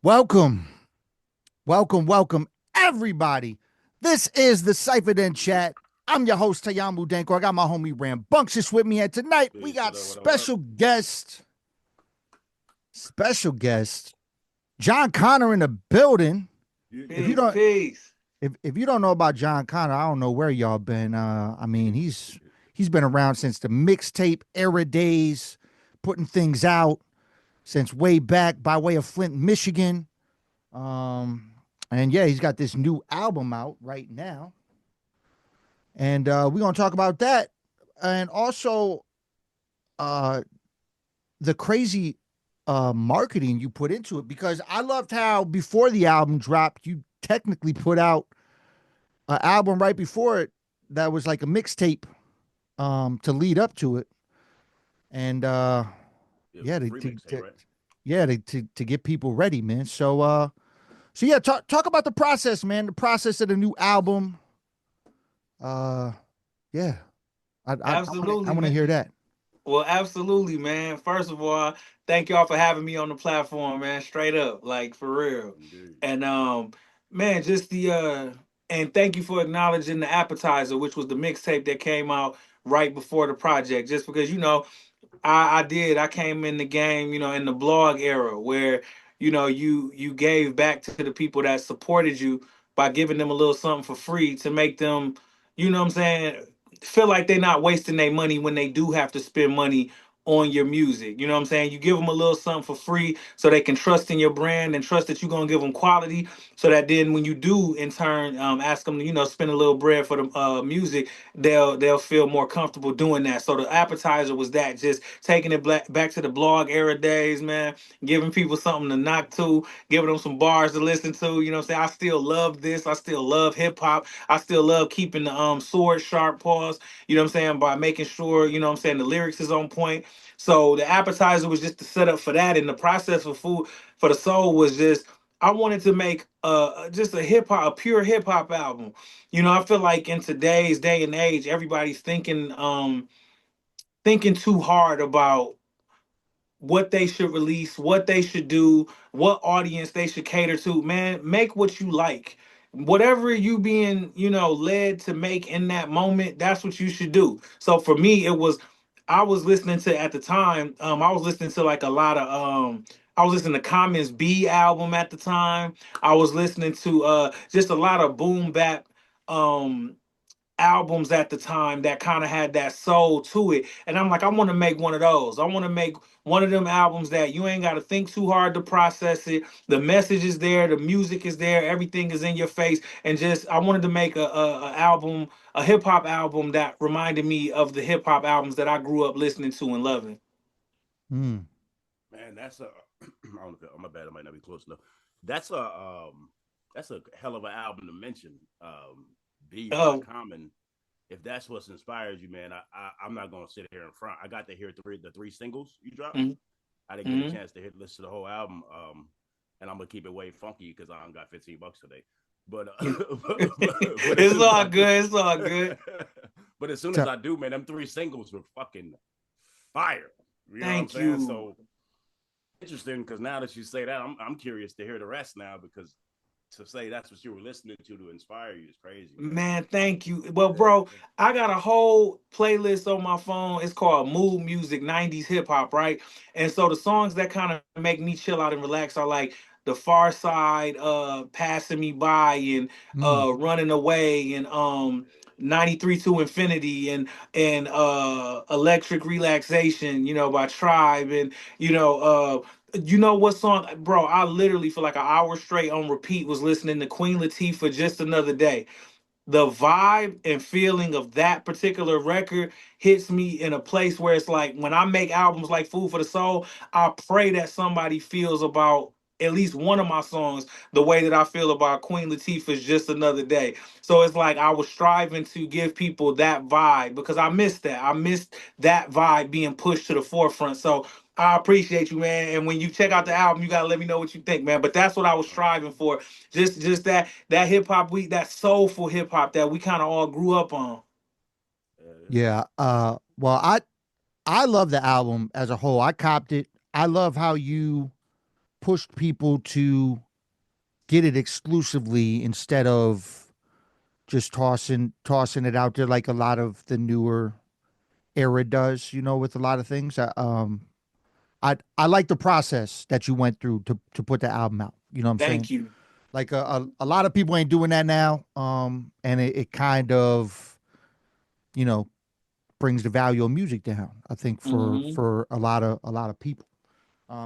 Welcome, welcome, everybody. This is the CyphaDen Chat. I'm your host, Tayamu Denko. I got my homie Rambunctious with me, and tonight we Peace. got What up? What up? What up? special guest, Jon Connor in the building. If you You, Peace, don't, peace. if you don't know about Jon Connor, I don't know where y'all been. I mean, he's been around since the mixtape era days, putting things out since way back by way of Flint, Michigan. Um, and yeah, he's got this new album out right now, and we're gonna talk about that, and also uh, the crazy marketing you put into it. Because I loved how before the album dropped, you technically put out an album right before it that was like a mixtape to lead up to it, and it was yeah, a free mixtape, right? to get people ready, man. So yeah, talk about the process, man. The process of the new album. Uh, yeah, I Absolutely, want to man. hear that. Well, absolutely, man. First of all, thank y'all for having me on the platform, man. Straight up, like for real. Indeed. And man, just the and thank you for acknowledging the appetizer, which was the mixtape that came out right before the project. Just because I came in the game, in the blog era where, you gave back to the people that supported you by giving them a little something for free to make them, what I'm saying, feel like they're not wasting their money when they do have to spend money on your music. You know what I'm saying? You give them a little something for free so they can trust in your brand and trust that you're going to give them quality so that then when you do in turn ask them to, spend a little bread for the music, they'll feel more comfortable doing that. So the appetizer was that, just taking it back to the blog era days, man, giving people something to knock to, giving them some bars to listen to. You know what I'm saying? I still love this. I still love hip hop. I still love keeping the sword sharp pause, you know what I'm saying, by making sure, you know what I'm saying, the lyrics is on point. So the appetizer was just the setup for that, and the process for food for the soul was just I wanted to make just a hip hop, a pure hip hop album. I feel like in today's day and age, everybody's thinking too hard about what they should release, what they should do, what audience they should cater to. Man, make what you like. Whatever you being, led to make in that moment, that's what you should do. So for me, it was I was listening to at the time, I was listening to like a lot of I was listening to Common's B album at the time. I was listening to just a lot of boom bap um albums at the time that kind of had that soul to it. And I'm like, I want to make one of those. I want to make one of them albums that you ain't got to think too hard to process it. The message is there, the music is there, everything is in your face. And just, I wanted to make a album, a hip hop album that reminded me of the hip hop albums that I grew up listening to and loving. Mm. Man, that's a. I don't know. My bad. I might not be close enough. That's a. That's a hell of an album to mention. B by Oh, Common. If that's what's inspired you, man, I'm not gonna sit here in front. I got to hear the three singles you dropped. mm-hmm, I didn't get a mm-hmm. chance to listen to the whole album. And I'm gonna keep it way funky because I don't got $15 today. But but as It's soon as all I do, good. It's all good. but as soon as So, I do, man, them three singles were fucking fire. You know what I'm Thank saying? you. So interesting because now that you say that, I'm curious to hear the rest now because to say that's what you were listening to inspire you is crazy, man. Man, thank you. Well, Yeah, bro, I got a whole playlist on my phone. It's called Mood Music 90s Hip Hop, right? And so the songs that kind of make me chill out and relax are like The Far Side, Passing Me By, and mm. Running Away, and 93 to Infinity, and Electric Relaxation, by Tribe, and you know what song, bro? I literally for like an hour straight on repeat was listening to Queen Latifah, Just Another Day. The vibe and feeling of that particular record hits me in a place where it's like when I make albums like Food for the Soul, I pray that somebody feels about at least one of my songs the way that I feel about Queen Latifah's Just Another Day. So it's like I was striving to give people that vibe because I missed that. I missed that vibe being pushed to the forefront. So I appreciate you, man. And when you check out the yeah, album, you gotta let me know what you think, man. But that's what I was striving for, just that hip hop that soulful hip hop that we kind of all grew up on. yeah. Yeah. Well, I love the album as a whole. I copped it. I love how you pushed people to get it exclusively instead of just tossing it out there like a lot of the newer era does, with a lot of things. I like the process that you went through to put the album out. You know what I'm saying? Thank you. Like a lot of people ain't doing that now. And it kind of, you know, brings the value of music down. I think Hmm. for a lot of people.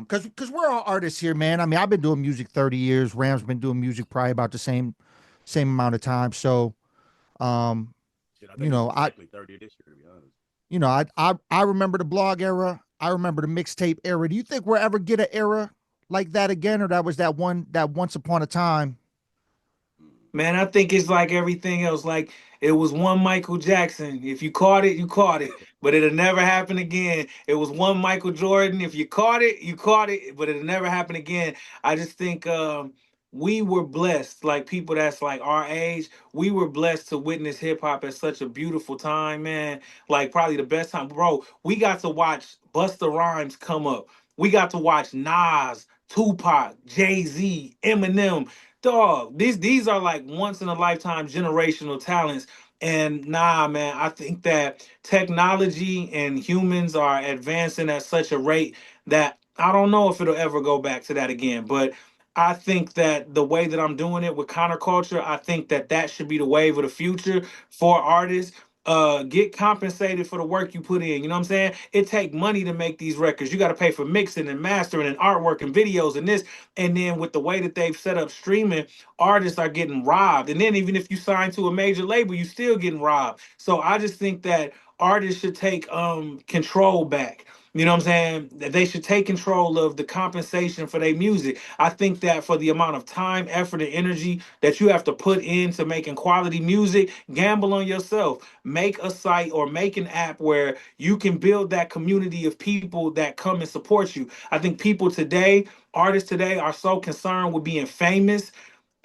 Cause we're all artists here, man. I mean, I've been doing music 30 years. Ram's been doing music probably about the same amount of time. So, um, Shit, I you think it's know, I exactly 30 this year, to be honest. I remember the blog era. I remember the mixtape era. Do you think we'll ever get an era like that again, or that was that once upon a time? Mm. Man, I think it's like everything else. Like it was one Michael Jackson. If you caught it, you caught it. But it'll never happen again. It was one Michael Jordan. If you caught it, you caught it. But it'll never happen again. I just think we were blessed, like people that's like our age, we were blessed to witness hip hop at such a beautiful time, man. Like probably the best time. Bro, we got to watch Busta Rhymes come up. We got to watch Nas, Tupac, Jay-Z, Eminem. Dog, these are like once in a lifetime generational talents. And nah, man, I think that technology and humans are advancing at such a rate that I don't know if it'll ever go back to that again. But I think that the way that I'm doing it with counterculture, I think that that should be the wave of the future for artists. Get compensated for the work you put in. You know what I'm saying? It take money to make these records. You got to pay for mixing and mastering and artwork and videos and this. And then with the way that they've set up streaming, artists are getting robbed. And then even if you sign to a major label, you still getting robbed. So I just think that artists should take control back. You know what I'm saying? That they should take control of the compensation for their music. I think that for the amount of time, effort, and energy that you have to put into making quality music, gamble on yourself. Make a site or make an app where you can build that community of people that come and support you. I think people today, artists today, are so concerned with being famous.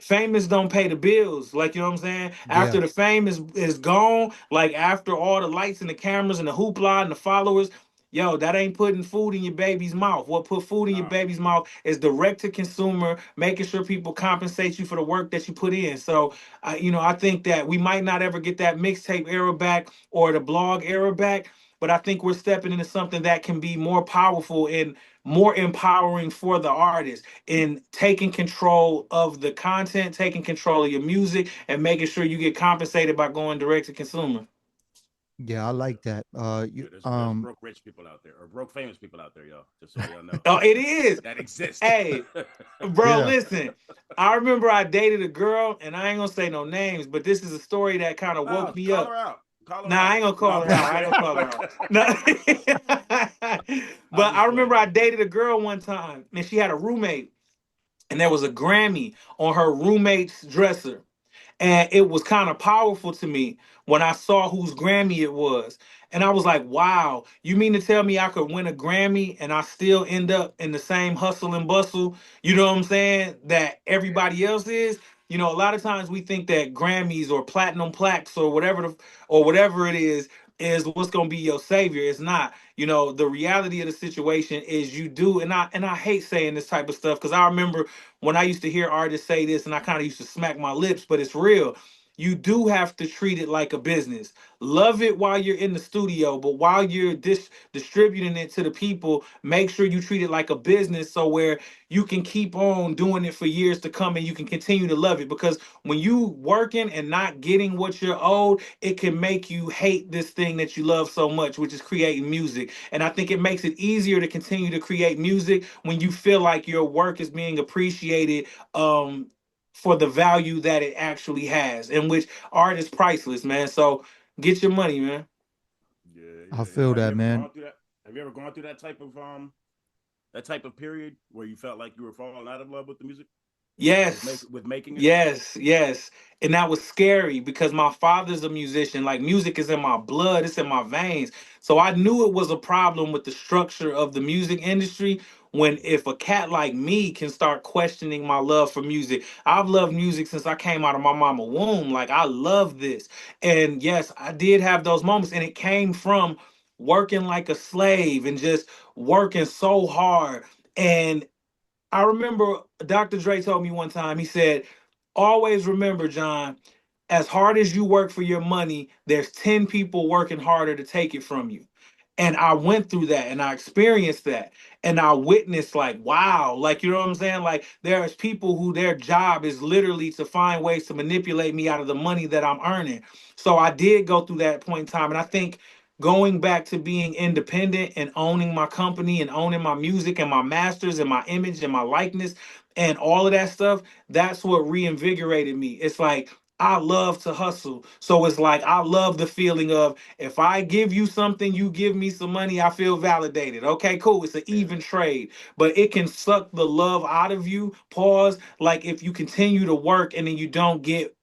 Famous don't pay the bills. Like, you know what I'm saying? Yeah. After the fame is gone, like after all the lights and the cameras and the hoopla and the followers, yo, that ain't putting food in your baby's mouth. What put food in your Nah. baby's mouth is direct to consumer, making sure people compensate you for the work that you put in. So I think that we might not ever get that mixtape era back or the blog era back, but I think we're stepping into something that can be more powerful and more empowering for the artist in taking control of the content, taking control of your music, and making sure you get compensated by going direct to consumer. Yeah, I Yeah. like that. Yeah, there's broke rich people out there, or broke famous people out there, y'all. Just so y'all know. Oh, it is. That exist. Hey, bro, Yeah. listen. I remember I dated a girl, and I ain't gonna say no names, but this is a story that kind of Oh, woke me call up. her out. Call her Nah, I out. ain't gonna No, call I'm her out. playing. I ain't gonna call her out. No. I'm But I just playing. remember I'm I just playing. dated a girl one time, and she had a roommate, and there was a Grammy on her roommate's dresser. And it was kind of powerful to me when I saw whose Grammy it was. And I was like, wow, you mean to tell me I could win a Grammy and I still end up in the same hustle and bustle, you know what I'm saying, that everybody else is? You know, a lot of times we think that Grammys or platinum plaques or whatever it is what's gonna be your savior. It's not. You know, the reality of the situation is you do, and I hate saying this type of stuff because I remember when I used to hear artists say this and I kind of used to smack my lips, but it's real. You do have to treat it like a business. Love it while you're in the studio, but while you're distributing it to the people, make sure you treat it like a business so where you can keep on doing it for years to come and you can continue to love it. Because when you working and not getting what you're owed, it can make you hate this thing that you love so much, which is creating music. And I think it makes it easier to continue to create music when you feel like your work is being appreciated for the value that it actually has, in which art is priceless, man. So get your money, man. Yeah, I yeah. feel Have you that, ever man. gone through that? Have you ever gone through that type of period where you felt like you were falling out of love with the music, Yes. with making it? Yes, yes. And that was scary because my father's a musician. Like music is in my blood, it's in my veins. So I knew it was a problem with the structure of the music industry when if a cat like me can start questioning my love for music. I've loved music since I came out of my mama womb. Like I love this. And yes, I did have those moments and it came from working like a slave and just working so hard. And I remember Dr. Dre told me one time, he said, always remember, John, as hard as you work for your money, there's 10 people working harder to take it from you. And I went through that and I experienced that. And I witnessed, like, wow, like, you know what I'm saying? Like, there's people who their job is literally to find ways to manipulate me out of the money that I'm earning. So I did go through that point in time. And I think going back to being independent and owning my company and owning my music and my masters and my image and my likeness and all of that stuff, that's what reinvigorated me. It's like I love to hustle. So it's like I love the feeling of if I give you something, you give me some money, I feel validated. Okay, cool. It's an Yeah. even trade. But it can suck the love out of you. Pause. Like if you continue to work and then you don't get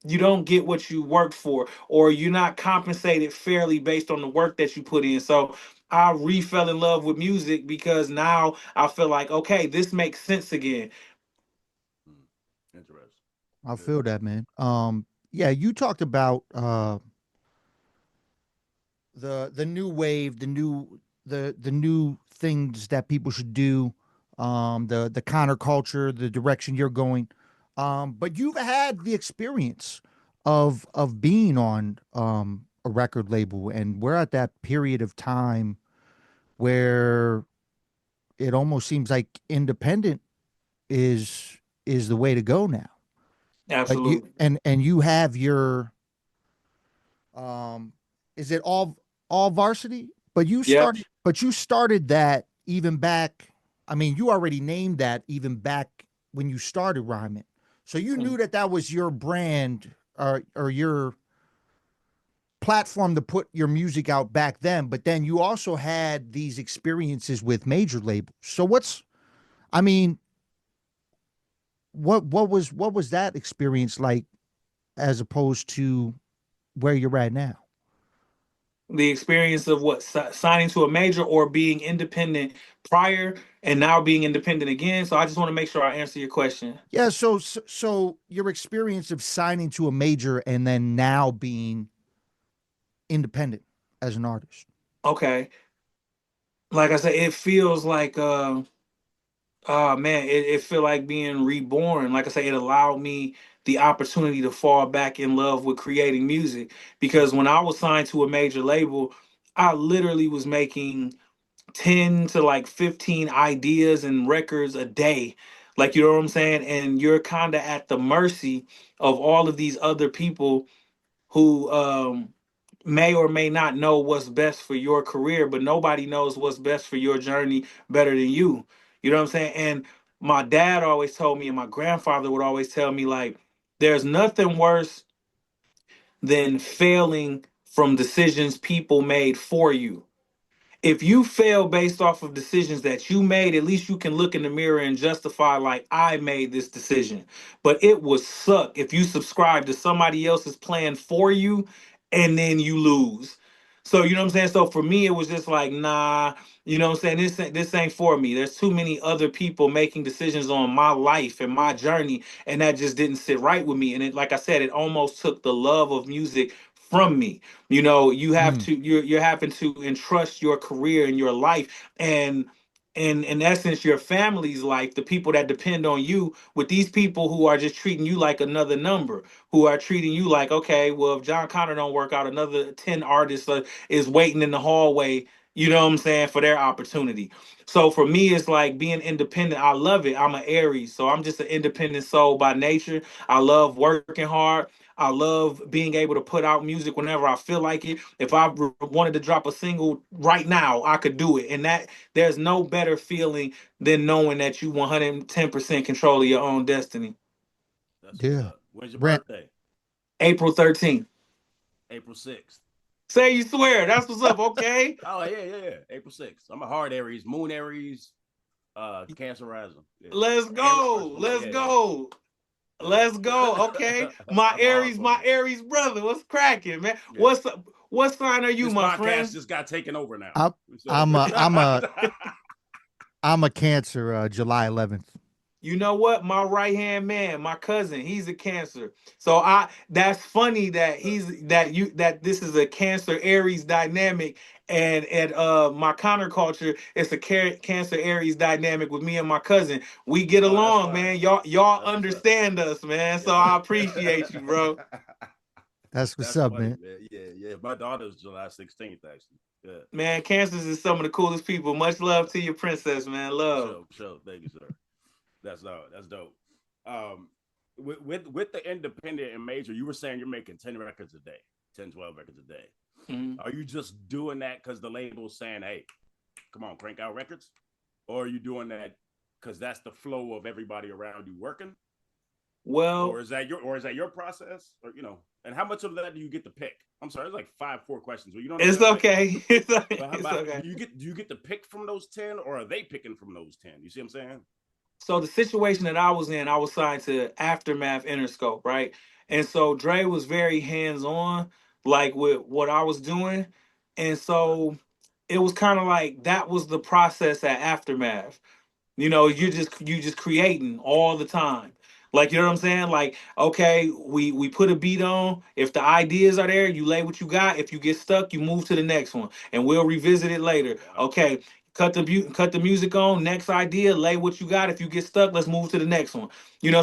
what you worked for, or you're not compensated fairly based on the work that you put in. So I fell in love with music because now I feel like, okay, this makes sense again. Mm. Interesting. I Yeah. feel that, man. Yeah, you talked about the new wave, the new things that people should do, the counterculture, the direction you're going. But you've had the experience of being on a record label, and we're at that period of time where it almost seems like independent is the way to go now. But you Absolutely. and you have your um is it all varsity? Yep. But you started that even back. I mean, you already named that even back when you started rhyming. So you knew that that was your brand or your platform to put your music out back then, but then you also had these experiences with major labels. So what's I mean, what was that experience like as opposed to where you're at now? The experience of what signing to a major or being independent prior and now being independent again. So I just want to make sure I answer your question. Yeah, so your experience of signing to a major and then now being independent as an artist. Okay. Like I said, it feels like oh man, it feel like being reborn. Like I say, it allowed me the opportunity to fall back in love with creating music. Because when I was signed to a major label, I literally was making 10 to like 15 ideas and records a day. Like, you know what I'm saying? And you're kind of at the mercy of all of these other people who may or may not know what's best for your career, but nobody knows what's best for your journey better than you. You know what I'm saying? And my dad always told me, and my grandfather would always tell me, like, there's nothing worse than failing from decisions people made for you. If you fail based off of decisions that you made, at least you can look in the mirror and justify, like, I made this decision. But it would suck if you subscribe to somebody else's plan for you and then you lose. So you know what I'm saying? So for me, it was just like, nah, you know what I'm saying? This ain't for me. There's too many other people making decisions on my life and my journey, and that just didn't sit right with me. And it, like I said, it almost took the love of music from me. You know, you have Mm, to you're having to entrust your career and your life and in essence your family's life, the people that depend on you, with these people who are just treating you like another number, who are treating you like, okay, well, if Jon Connor don't work out, another 10 artists is waiting in the hallway, you know what I'm saying, for their opportunity. So for me, it's like being independent. I love it. I'm an Aries, so I'm just an independent soul by nature. I love working hard. I love being able to put out music whenever I feel like it. If I wanted to drop a single right now, I could do it. And that there's no better feeling than knowing that you 110% control of your own destiny. That's what's yeah. up. When's your Brent, birthday? April 13th. April 6th. Say you swear. That's what's up. Okay. Oh yeah, yeah, yeah. April 6th. I'm a hard Aries, Moon Aries, Cancer rising. Yeah. Let's Aries first, go. but Let's yeah, yeah, go. Let's go. Okay. yeah. My I'm a hard Aries, one. my Aries brother. What's cracking, man? Yeah. What sign are you, This my podcast friend? just got taken over now. I'm So I'm a I'm a I'm a Cancer, July 11th. You know what? My right hand man, my cousin, he's a Cancer. So I that's funny that he's that you that this is a Cancer Aries dynamic And at my counterculture, it's a Cancer Aries dynamic with me and my cousin. We get Oh, that's along, fine. man. Y'all That's what's up. understand us, man. So Yes, I sir. appreciate you, bro. That's what's That's up, funny, man. man. Yeah, yeah. My daughter's July 16th, actually. Yeah, Man, Cancers is some of the coolest people. Much love yeah. to your princess, man. For Love. sure, for sure. Thank you, sir. That's dope. Um, with the independent and major, you were saying you're making 10 records a day, 10, 12 records a day. Mhm. Are you just doing that because the label's saying, hey, come on, crank out records? Or are you doing that because that's the flow of everybody around you working? Or Well, is that your process? Or and how much of that do you get to pick? I'm sorry, it's like 4 questions. Well, you don't know what it's I'm saying? okay. But how It's about okay. do you get to pick from those 10 or are they picking from those 10? You see what I'm saying? So the situation that I was in, I was signed to Aftermath Interscope, right? And so Dre was very hands on, like with what I was doing. And Okay. so it was kind of like that was the process at Aftermath. Okay. You just creating all the time. Like, you know what I'm saying? Like, okay, we put a beat on. If the ideas are there, you lay what you got. If you get stuck, you move to the next one, and we'll revisit it later. Yeah. Okay, cut the music on. Next idea, lay what you got. If you get stuck, let's move to the next one.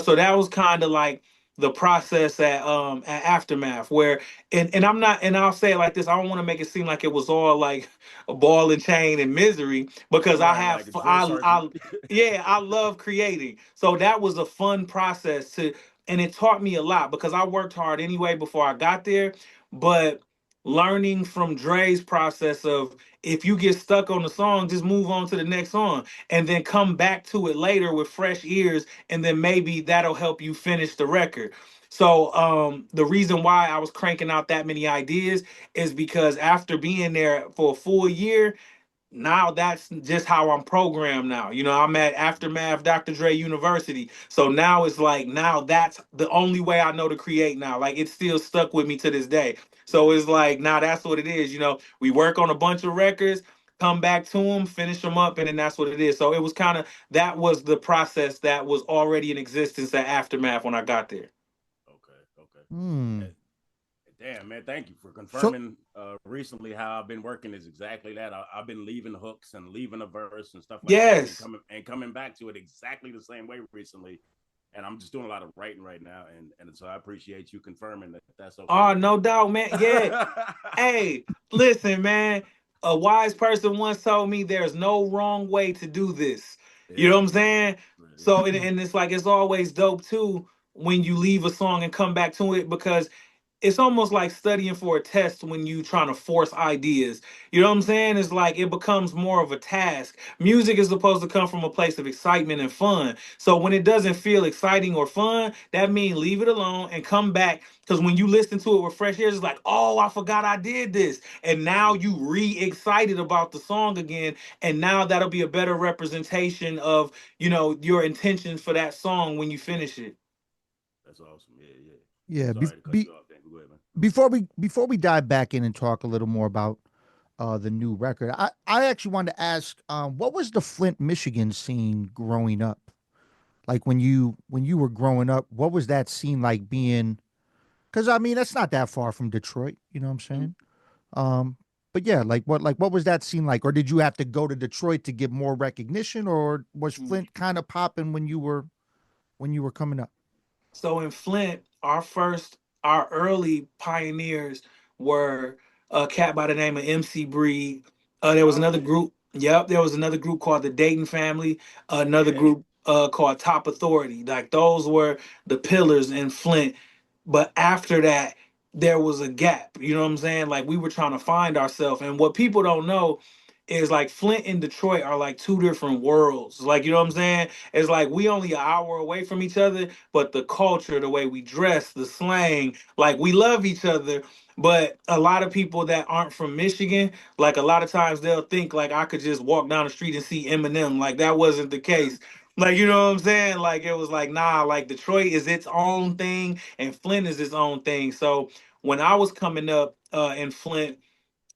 So that was kind of like the process at Aftermath, where and I'm not, and I'll say it like this. I don't want to make it seem like it was all like a ball and chain and misery, because I Right, have like a drill sergeant. yeah, I love creating. So that was a fun process and it taught me a lot because I worked hard anyway before I got there. But learning from Dre's process of, if you get stuck on the song, just move on to the next song and then come back to it later with fresh ears, and then maybe that'll help you finish the record. So the reason why I was cranking out that many ideas is because after being there for a full year, now that's just how I'm programmed now. I'm at Aftermath Dr. Dre University. So now it's like, now that's the only way I know to create now. Like, it's still stuck with me to this day. So Yeah. it's like, now that's what it is. We work on a bunch of records, come back to them, finish them up, and then that's what it is. So it was kind of, that was the process that was already in existence at Aftermath when I got there. Okay. Okay. Hmm. Eh, Damn, man. Thank you for So confirming recently how I've been working is exactly that. I've been leaving hooks and leaving a verse and stuff like that, and Yes. coming back to it exactly the same way recently. And I'm just doing a lot of writing right now, and so I appreciate you confirming that that's okay Oh, with you. no doubt, man. Yeah. Hey, listen, man. A wise person once told me there's no wrong way to do this. You Yeah, know what I'm yeah, saying? yeah, So, and it's like, it's always dope too when you leave a song and come back to it, because it's almost like studying for a test when you trying to force ideas. You know what I'm saying? It's like it becomes more of a task. Music is supposed to come from a place of excitement and fun. So when it doesn't feel exciting or fun, that means leave it alone and come back. Because when you listen to it with fresh ears, it's like, oh, I forgot I did this. And now mm, you re-excited about the song again. And now that'll be a better representation of, your intentions for that song when you finish it. that's awesome. Yeah, yeah. yeah, Sorry to cut you off, Dan. Go ahead, man. before we dive back in and talk a little more about the new record, I actually wanted to ask, what was the Flint, Michigan scene growing up? Like when you were growing up, what was that scene like being? Because I mean, that's not that far from Detroit. You know what I'm Mm. saying? Um, but yeah, like what was that scene like? Or did you have to go to Detroit to get more recognition, or was Flint kind of popping when you were coming up? So in Flint, our early pioneers were a cat by the name of MC Breed. There was Oh another yeah, group. Yep, there was another group called the Dayton Family. Another yeah. group called Top Authority. Like, those were the pillars in Flint. But after that, there was a gap. You know what I'm saying? Like, we were trying to find ourselves. And what people don't know is, like, Flint and Detroit are like two different worlds. Like, you know what I'm saying? It's like we only an hour away from each other, but the culture, the way we dress, the slang, like, we love each other. But a lot of people that aren't from Michigan, like, a lot of times they'll think like I could just walk down the street and see Eminem. Like, that wasn't the case. Like, you know what I'm saying? Like, it was like, nah, like, Detroit is its own thing and Flint is its own thing. So when I was coming up in Flint,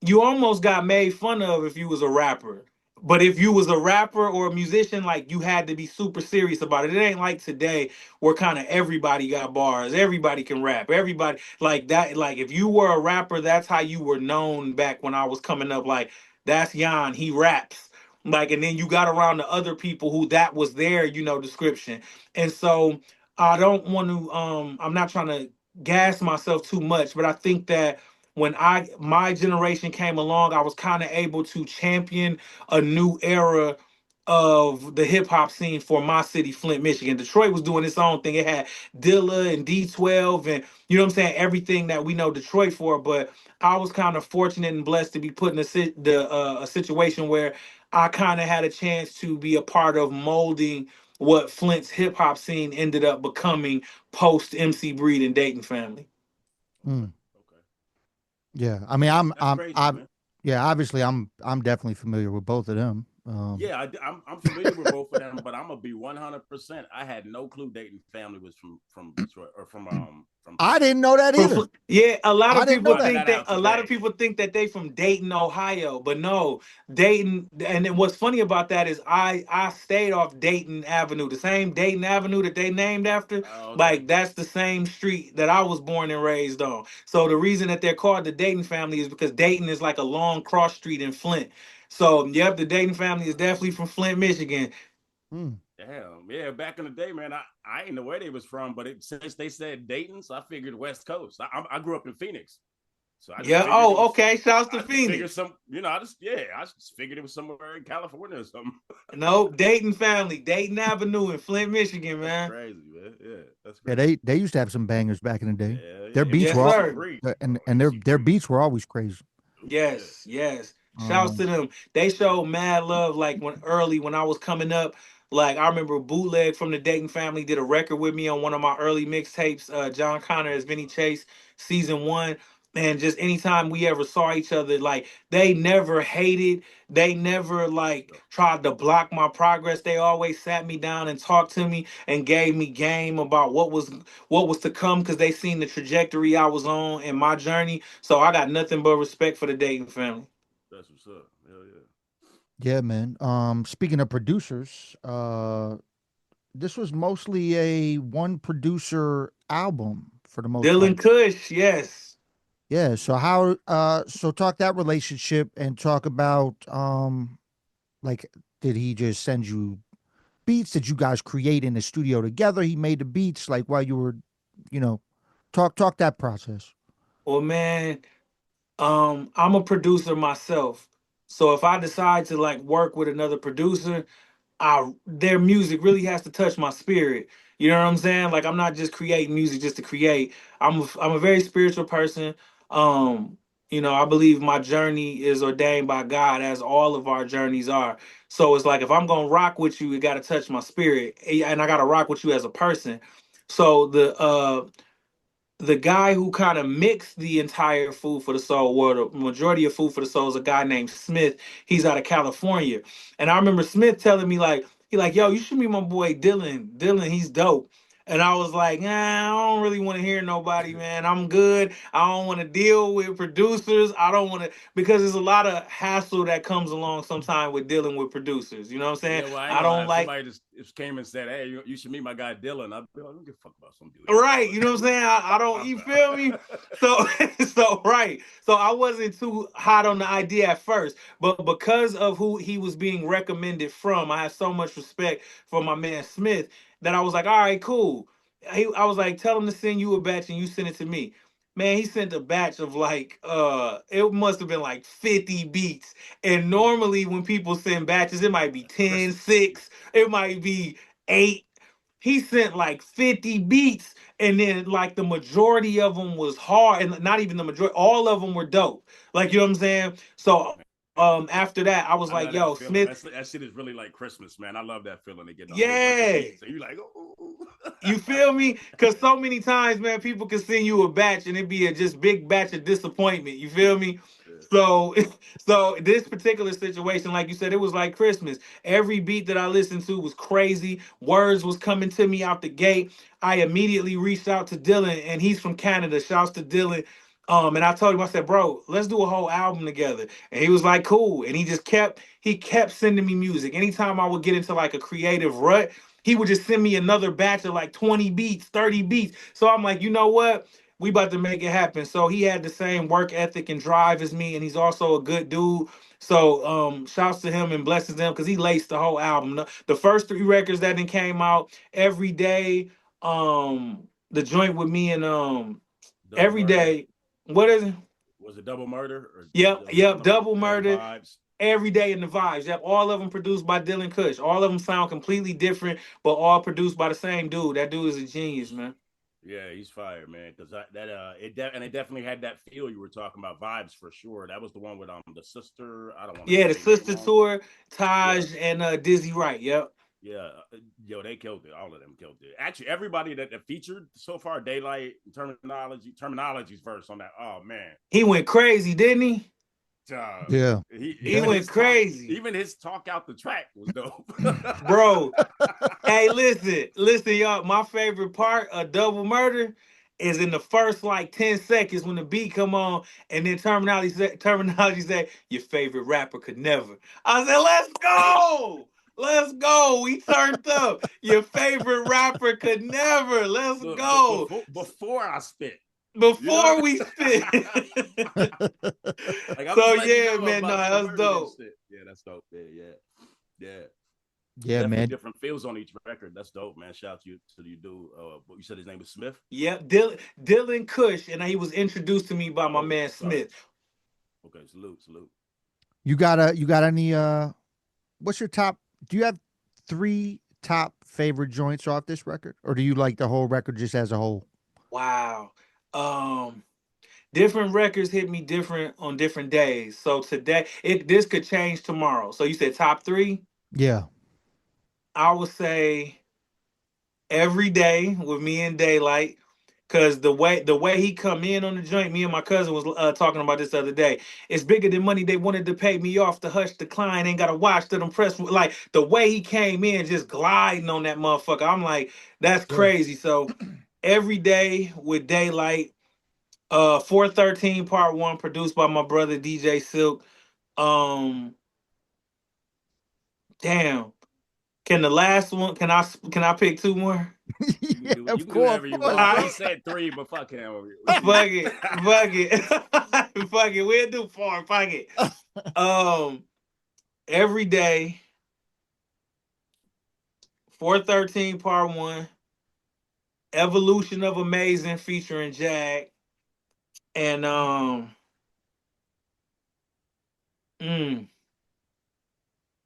you almost got made fun of if you was a rapper. But if you was a rapper or a musician, like you had to be super serious about it. It ain't like today where kind of everybody got bars, everybody can rap, everybody like that. Like if you were a rapper, that's how you were known back when I was coming up. Like that's Jan, he raps. Like, and then you got around the other people who that was their, description. And so I don't want to I'm not trying to gas myself too much, but I think that when my generation came along, I was kind of able to champion a new era of the hip hop scene for my city, Flint, Michigan. Detroit was doing its own thing. It had Dilla and D12 and you know what I'm saying, everything that we know Detroit for. But I was kind of fortunate and blessed to be put in a situation where I kind of had a chance to be a part of molding what Flint's hip hop scene ended up becoming post MC Breed and Dayton family. Mm. Okay. Yeah, I mean, That's crazy, man. yeah, obviously, I'm definitely familiar with both of them. Yeah, I'm familiar with both of them, but I'm gonna be 100%. I had no clue Dayton family was from Detroit or from I Flint. didn't know that either. Yeah, a lot I of didn't people know Found that. think that that out today. they from Dayton, Ohio, but no, Dayton. And then what's funny about that is I stayed off Dayton Avenue, the same Dayton Avenue that they named after. Oh, okay. Like that's the same street that I was born and raised on. So the reason that they're called the Dayton family is because Dayton is like a long cross street in Flint. So yep, the Dayton family is definitely from Flint, Michigan. Mm. Damn. Yeah, back in the day, man, I didn't know where they was from, but since they said Dayton, so I figured West Coast. I grew up in Phoenix, so I just Yeah. figured it Oh, was. okay. Shouts to I just figured Phoenix. some, I just figured it was somewhere in California or something. No, Dayton family, Dayton Avenue in Flint, Michigan, That's man. crazy, man. Yeah, that's Yeah, crazy. they used to have some bangers back in the day. Yeah, Their yeah. beats Yes, were all, MC sir. Breed. Oh, and MC their Breed. beats were always crazy. Oh yeah. Yes, yes. Shouts Um, to them. They showed mad love like when I was coming up. Like I remember Bootleg from the Dayton family did a record with me on one of my early mixtapes, Jon Connor as Vinny Chase, season 1. And just anytime we ever saw each other, like they never hated, they never like tried to block my progress. They always sat me down and talked to me and gave me game about what was to come because they seen the trajectory I was on in my journey. So I got nothing but respect for the Dayton family. That's what's up. Hell yeah. yeah, man. Speaking of producers, this was mostly a one producer album for the most Dylan part. Kush, yes. Yeah. So so talk that relationship and talk about like, did he just send you beats? Did you guys create in the studio together? He made the beats like while you were, you know, talk that process. Well, man, I'm a producer myself. So if I decide to like work with another producer, their music really has to touch my spirit. You know what I'm saying? Like I'm not just creating music just to create. I'm a very spiritual person. Um, I believe my journey is ordained by God, as all of our journeys are. So it's like if I'm gonna rock with you, it got to touch my spirit, and I got to rock with you as a person. So the guy who kind of mixed the entire Food for the Soul, well, the majority of Food for the Soul is a guy named Smith. He's out of California. And I remember Smith telling me, like, yo, you should meet my boy Dylan. Dylan, he's dope. And I was like, nah, I don't really want to hear nobody, man. I'm good. I don't want to deal with producers. I don't want to, because there's a lot of hassle that comes along sometimes with dealing with producers. You know what I'm saying? Yeah, well, I ain't I gonna don't lie. If like. somebody just came and said, "Hey, you should meet my guy Dylan," I'd be like, "I don't give a fuck about some dude." Right, you know what I'm saying? I don't, you feel me? So, so right. So I wasn't too hot on the idea at first, but because of who he was being recommended from, I have so much respect for my man Smith that I was like, all right, cool. I was like, tell him to send you a batch and you send it to me. Man, he sent a batch of like it must have been like 50 beats. And normally when people send batches, it might be 10, Christmas. 6, it might be 8. He sent like 50 beats, and then like the majority of them was hard, and not even the majority, all of them were dope. Like, you know what I'm saying? So after that, I was I like, love that yo, feeling. Smith, That shit is really like Christmas, man. I love that feeling of getting a whole bunch of yeah. beats, and you like, oh. You feel me? Because so many times, man, people can send you a batch and it be a just big batch of disappointment. You feel me? So, so this particular situation, like you said, it was like Christmas. Every beat that I listened to was crazy. Words was coming to me out the gate. I immediately reached out to Dylan, and he's from Canada. Shouts to Dylan. And I told him, I said, bro, let's do a whole album together. And he was like, cool. And he kept sending me music. Anytime I would get into like a creative rut, he would just send me another batch of like 20 beats, 30 beats. So I'm like, you know what? We about to make it happen. So he had the same work ethic and drive as me, and he's also a good dude. So shouts to him and blesses him because he laced the whole album. The first three records that then came out every day. The joint with me and Double every Murder. day. What is it? Was it Double Murder or Yep, Double yep. Murder Double and Murder. Vibes? Every day in the vibes. Yep. All of them produced by Dylan Kush. All of them sound completely different, but all produced by the same dude. That dude is a genius, man. Yeah, he's fire, man. Because it definitely had that feel you were talking about, vibes for sure. That was the one with the sister. I don't want to Yeah, the say her name Sister wrong. Tour, Yeah, Taj and Dizzy Wright. Yep. yeah. Yo, they killed it. All of them killed it. Actually, everybody that featured so far, Daylight, terminology's verse on that. Oh man, He went crazy, didn't he? uh, Yeah. he He Yeah. went crazy. even his talk out the track was dope. Bro, hey, listen, y'all. My favorite part of Double Murder is in the first like 10 seconds when the beat come on, and then terminology say your favorite rapper could never. I said, let's go. Let's go. We turned up. Your favorite rapper could never. Let's Look, but go. before I spit, you know Before what we spit. like I'm So just letting you yeah, know man, no, about Double that's Murder and dope. shit. Yeah, that's dope. Yeah. Yeah, Definitely man. different feels on each record. That's dope, man. Shout out to you, dude. What you said his name was Smith? Yep, Dylan Kush, and he was introduced to me by my Oh, man sorry. Smith. Okay, salute. You got any what's your top do you have three top favorite joints off this record? Or do you like the whole record just as a whole? Wow. Um, Different records hit me different on different days. So today, this could change tomorrow. So you said top three. Yeah. I would say every day with me and Daylight, because the way he come in on the joint, me and my cousin was talking about this the other day. It's bigger than money. They wanted to pay me off to hush the client. Ain't got to watch to them press. Like the way he came in, just gliding on that motherfucker. I'm like, that's Yeah. crazy. So every day with Daylight. 413 Part 1, produced by my brother DJ Silk. Um, damn. Can the last one can I pick two more? Yeah, You of can do course, whatever of you course, want. I, He bro. said three, but fuck him. fuck it. Fuck it. Fuck it. We'll do four. Fuck it. Um, every day, 413 Part 1, Evolution of Amazing featuring Jag. And mm,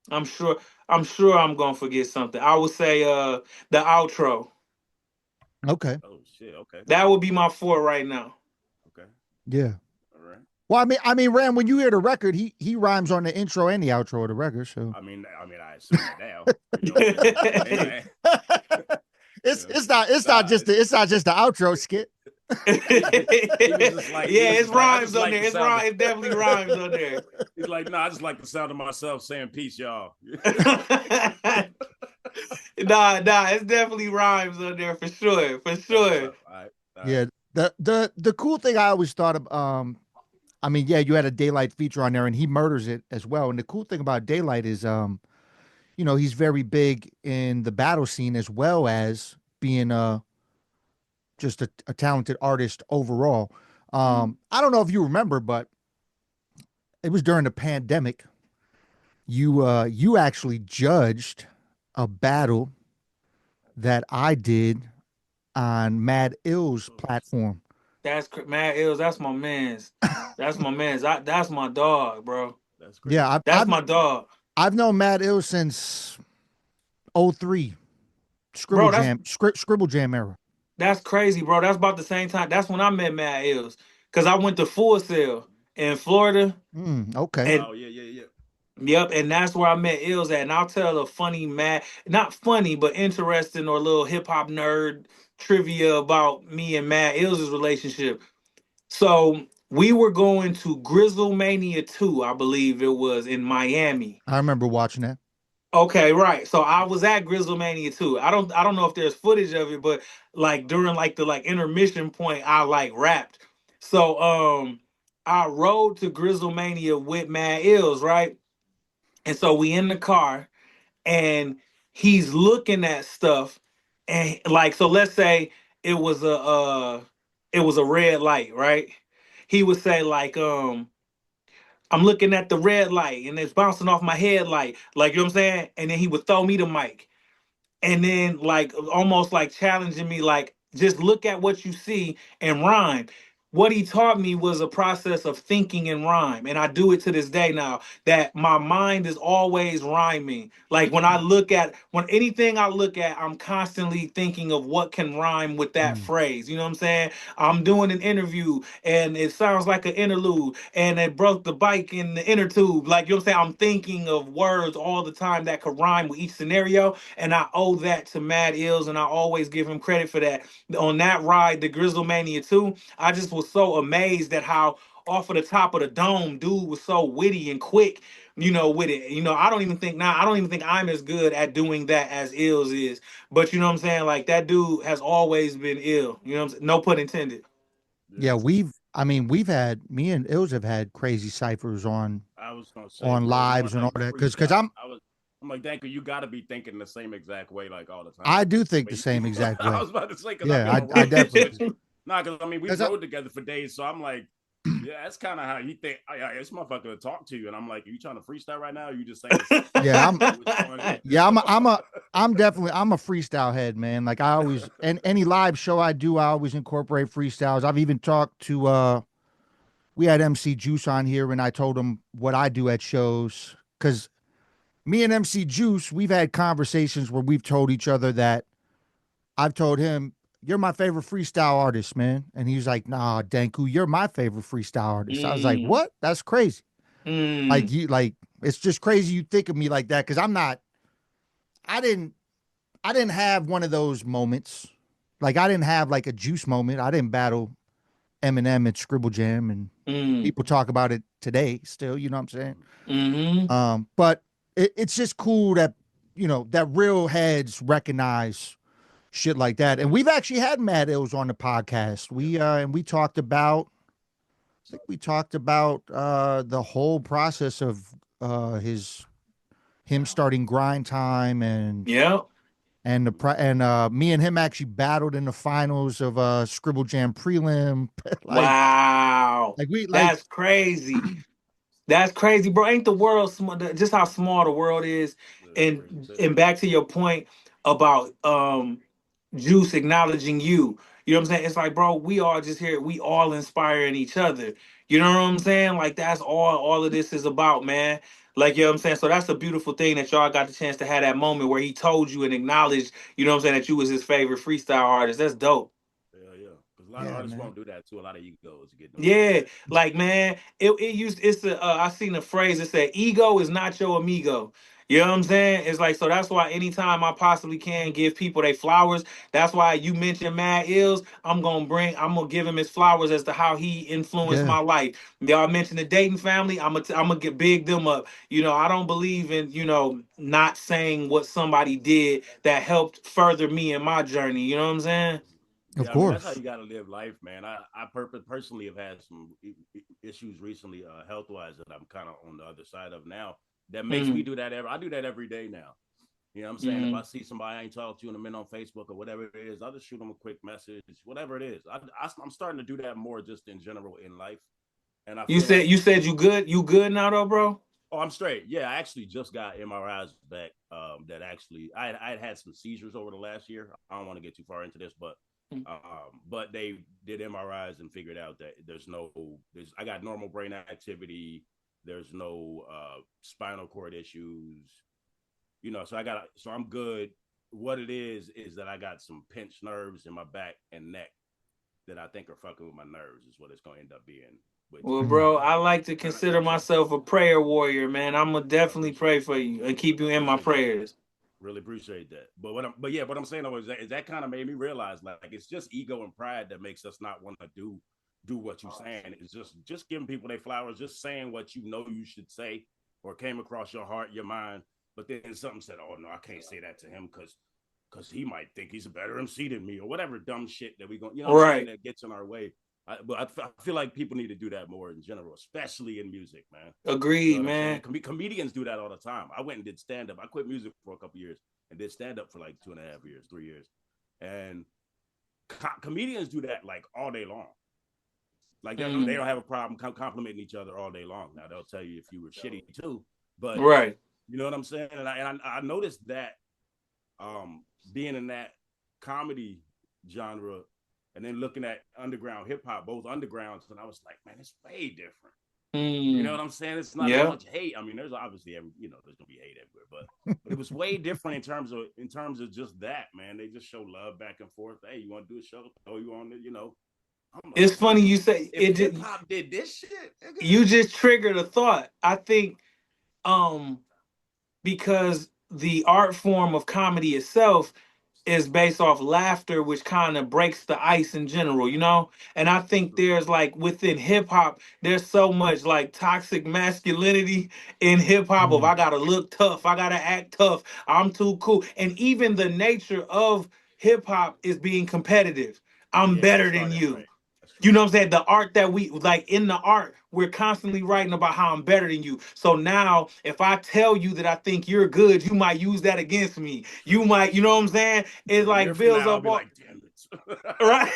I'm sure I'm gonna forget something. I would say the outro. Okay. Oh shit. Okay. That would be my four right now. Okay. Yeah. All right. Well, I mean, Ram, when you hear the record, he rhymes on the intro and the outro of the record, so I assume that now. You know what I'm saying? Hey man. it's You know, it's not nah, just the outro skit. he was just like Yeah, it's I just rhymes on like there. the It's sound. It definitely rhymes on there. He's like, nah, I just like the sound of myself saying peace, y'all. Nah, it's definitely rhymes on there for sure, for That's what's sure. up. All right. All right. Yeah. The cool thing I always thought of, I mean, yeah, you had a Daylight feature on there, and he murders it as well. And the cool thing about Daylight is, he's very big in the battle scene as well as being just a talented artist overall. I don't know if you remember, but it was during the pandemic. You actually judged a battle that I did on Mad Ill's platform. Mad Ills. That's my man's. That's my man's. That's my dog, bro. That's Yeah, crazy. That's my dog, I've known Mad Ill since '03 bro. Scribble Jam era. That's crazy, bro. That's about the same time. That's when I met Mad Ills, cause I went to Full Sail in Florida, Okay. and Oh yeah. yep, and that's where I met Ills at. And I'll tell a funny, not funny, but interesting or little hip hop nerd trivia about me and Mad Ills' relationship. So we were going to Grizzlemania 2, I believe it was in Miami. I remember watching that. Okay, right. So I was at Grizzlemania 2. I don't know if there's footage of it, but like during like the like intermission point, I like rapped. So I rode to Grizzlemania with Mad Ills, right? And so we in the car and he's looking at stuff and like so let's say it was a red light, right? He would say like I'm looking at the red light and it's bouncing off my headlight, like you know what I'm saying? And then he would throw me the mic and then like almost like challenging me like just look at what you see and rhyme. What he taught me was a process of thinking in rhyme, and I do it to this day now. That my mind is always rhyming. Like when anything I look at, I'm constantly thinking of what can rhyme with that Mm. phrase. You know what I'm saying? I'm doing an interview and it sounds like an interlude, and it broke the bike in the inner tube. Like you know what I'm saying? I'm thinking of words all the time that could rhyme with each scenario, and I owe that to Mad Ills, and I always give him credit for that. On that ride, the Grizzlemania 2, I just was so amazed at how off of the top of the dome, dude was so witty and quick, with it. I don't even think I'm as good at doing that as Ills is. But you know what I'm saying? Like that dude has always been ill. You know what I'm saying? No pun intended. Yeah, Yeah. we've had me and Ills have had crazy ciphers I was gonna say, on bro, knowing lives how and all you that because freestyle, I'm I'm like, Danko, you got to be thinking the same exact way, like all the I time. do I think the mean, same exact I way. was about to say because I Yeah, be on the I road with him, definitely so it's not because I mean we because rode together for days, so I'm like, yeah, that's kind of how you think. Yeah, this motherfucker to talk to you, and I'm like, are you trying to freestyle right now? Or are you just saying stuff so yeah, I know what's going on? I'm a freestyle head, man. Like I always and any live show I do, I always incorporate freestyles. I've even talked to we had MC Juice on here and I told him what I do at shows because me and MC Juice, we've had conversations where we've told each other that I've told him, "You're my favorite freestyle artist, man," and he's like, "Nah, Danku, you're my favorite freestyle artist." I was like, mm, "What? That's crazy." mm, Like it's just crazy you think of me like that because I'm not. I didn't. I didn't have one of those moments. Like I didn't have like a Juice moment. I didn't battle Eminem at Scribble Jam, and mm, people talk about it today still. You know what I'm saying? mm-hmm. But it's just cool that that real heads recognize shit like that. And we've actually had Matt Ills on the podcast. Yeah. We talked about I think we talked about the whole process of his him starting grind time Yep. and me and him actually battled in the finals of Scribble Jam prelim. like Wow. like we like That's crazy. That's crazy, bro. Ain't the world small? Just how small the world is, It's crazy and too. and back to your point about Juice acknowledging you. You know what I'm saying? It's like, bro, we all just here. We all inspiring each other. You know what I'm saying? Like that's all of this is about, man. Like you know what I'm saying? So that's a beautiful thing that y'all got the chance to have that moment where he told you and acknowledged, you know what I'm saying, that you was his favorite freestyle artist. That's dope. Yeah, yeah. Because a lot of yeah, artists man. won't do that too. A lot of egos get them to do Yeah, that. like man, it used it's a I seen a phrase that said ego is not your amigo. You know what I'm saying? It's like so that's why anytime I possibly can give people their flowers, that's why you mentioned Mad Ills, I'm gonna give him his flowers as to how he influenced Yeah, my life. Y'all mentioned the Dayton family, I'm gonna get big them up. I don't believe in, not saying what somebody did that helped further me in my journey. You know what I'm saying? of Yeah, I mean that's how course. you got to live life, man. Personally have had some issues recently, health wise, that I'm kind of on the other side of now. That makes me Mm, do that. I do that every day now. You know what I'm saying? If I mm. see somebody I ain't talked to in a minute on Facebook or whatever it is, I'll just shoot them a quick message, whatever it is. I'm starting to do that more just in general in life, and I You feel said like, you said you good now though, bro? oh, I'm straight. Yeah, I actually just got MRIs back. That actually I had some seizures over the last year. I don't want to get too far into this, but they did MRIs and figured out that there's I got normal brain activity. There's no spinal cord issues. So I'm good. What it is that I got some pinched nerves in my back and neck that I think are fucking with my nerves. Is what it's going to end up being. Which Well, Mm. bro, I like to kind of consider sucks. myself a prayer warrior, man. I'm gonna I definitely appreciate pray for you and keep you in my appreciate that. prayers. Really appreciate that. But yeah, what I'm saying though is that kind of made me realize like it's just ego and pride that makes us not want to do what you're saying. It's just giving people their flowers, just saying what you know you should say or came across your heart, your mind. But then something said, "Oh no, I can't say that to him because he might think he's a better MC than me or whatever dumb shit that we going, you know what I'm saying, Right. that gets in our way." I feel like people need to do that more in general, especially in music, man. You know Agreed, what I'm saying? man. Comedians do that all the time. I went and did stand up. I quit music for a couple years and did stand up for like 2.5 years, 3 years, and comedians do that like all day long. Like they Mm. don't have a problem complimenting each other all day long. Now they'll tell you if you were shitty too, but Right. you know what I'm saying. And I noticed that being in that comedy genre, and then looking at underground hip hop, both undergrounds, and I was like, man, it's way different. You know Mm. what I'm saying? It's not as Yeah. much hate. I mean, there's obviously there's gonna be hate everywhere, but it was way different in terms of just that, man. They just show love back and forth. Hey, you want to do a show? Oh, you want to. I'm like, It's funny damn. you say If it. hip hop did this shit, You just triggered a thought. I think um because the art form of comedy itself is based off laughter, which kind of breaks the ice in general, you know? And I think there's like within hip hop, there's so much like toxic masculinity in hip hop of Mm. I gotta look tough, I gotta act tough, I'm too cool. And even the nature of hip hop is being competitive. I'm yeah, it better than started you. right. That's You true. know what I'm saying? The art that we like in the art, we're constantly writing about how I'm better than you. So now, if I tell you that I think you're good, you might use that against me. You True. might, you know what I'm saying? And It a year like from builds now, I'll up be all like, damn it. right,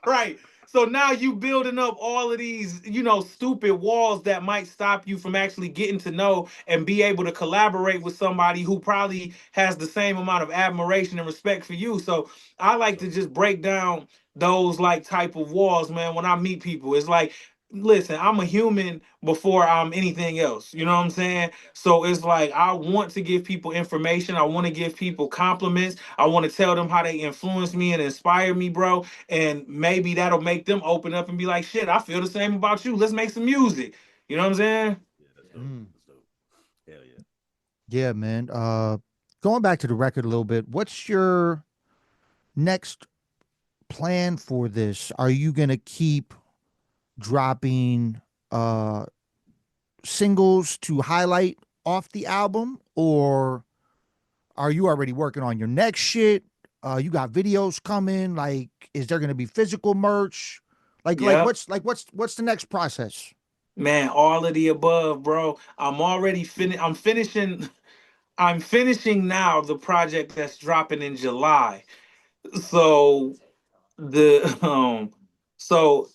right. So now you building up all of these, stupid walls that might stop you from actually getting to know and be able to collaborate with somebody who probably has the same amount of admiration and respect for you. So I like to True. just break down those like type of walls, man. When I meet people, it's like, listen, I'm a human before I'm anything else. You know what I'm saying? So it's like I want to give people information. I want to give people compliments. I want to tell them how they influence me and inspire me, bro. And maybe that'll make them open up and be like, shit, I feel the same about you. Let's make some music. You know what I'm saying? Yeah, that's dope. Mm. That's dope. Hell yeah. Yeah, man. Going back to the record a little bit, what's your next plan for this? Are you gonna keep dropping uh singles to highlight off the album, or are you already working on your next shit? You got videos coming. Like, is there gonna be physical merch? Yep. What's the next process? Man, all of the above, bro. I'm finishing now the project that's dropping in July. So the so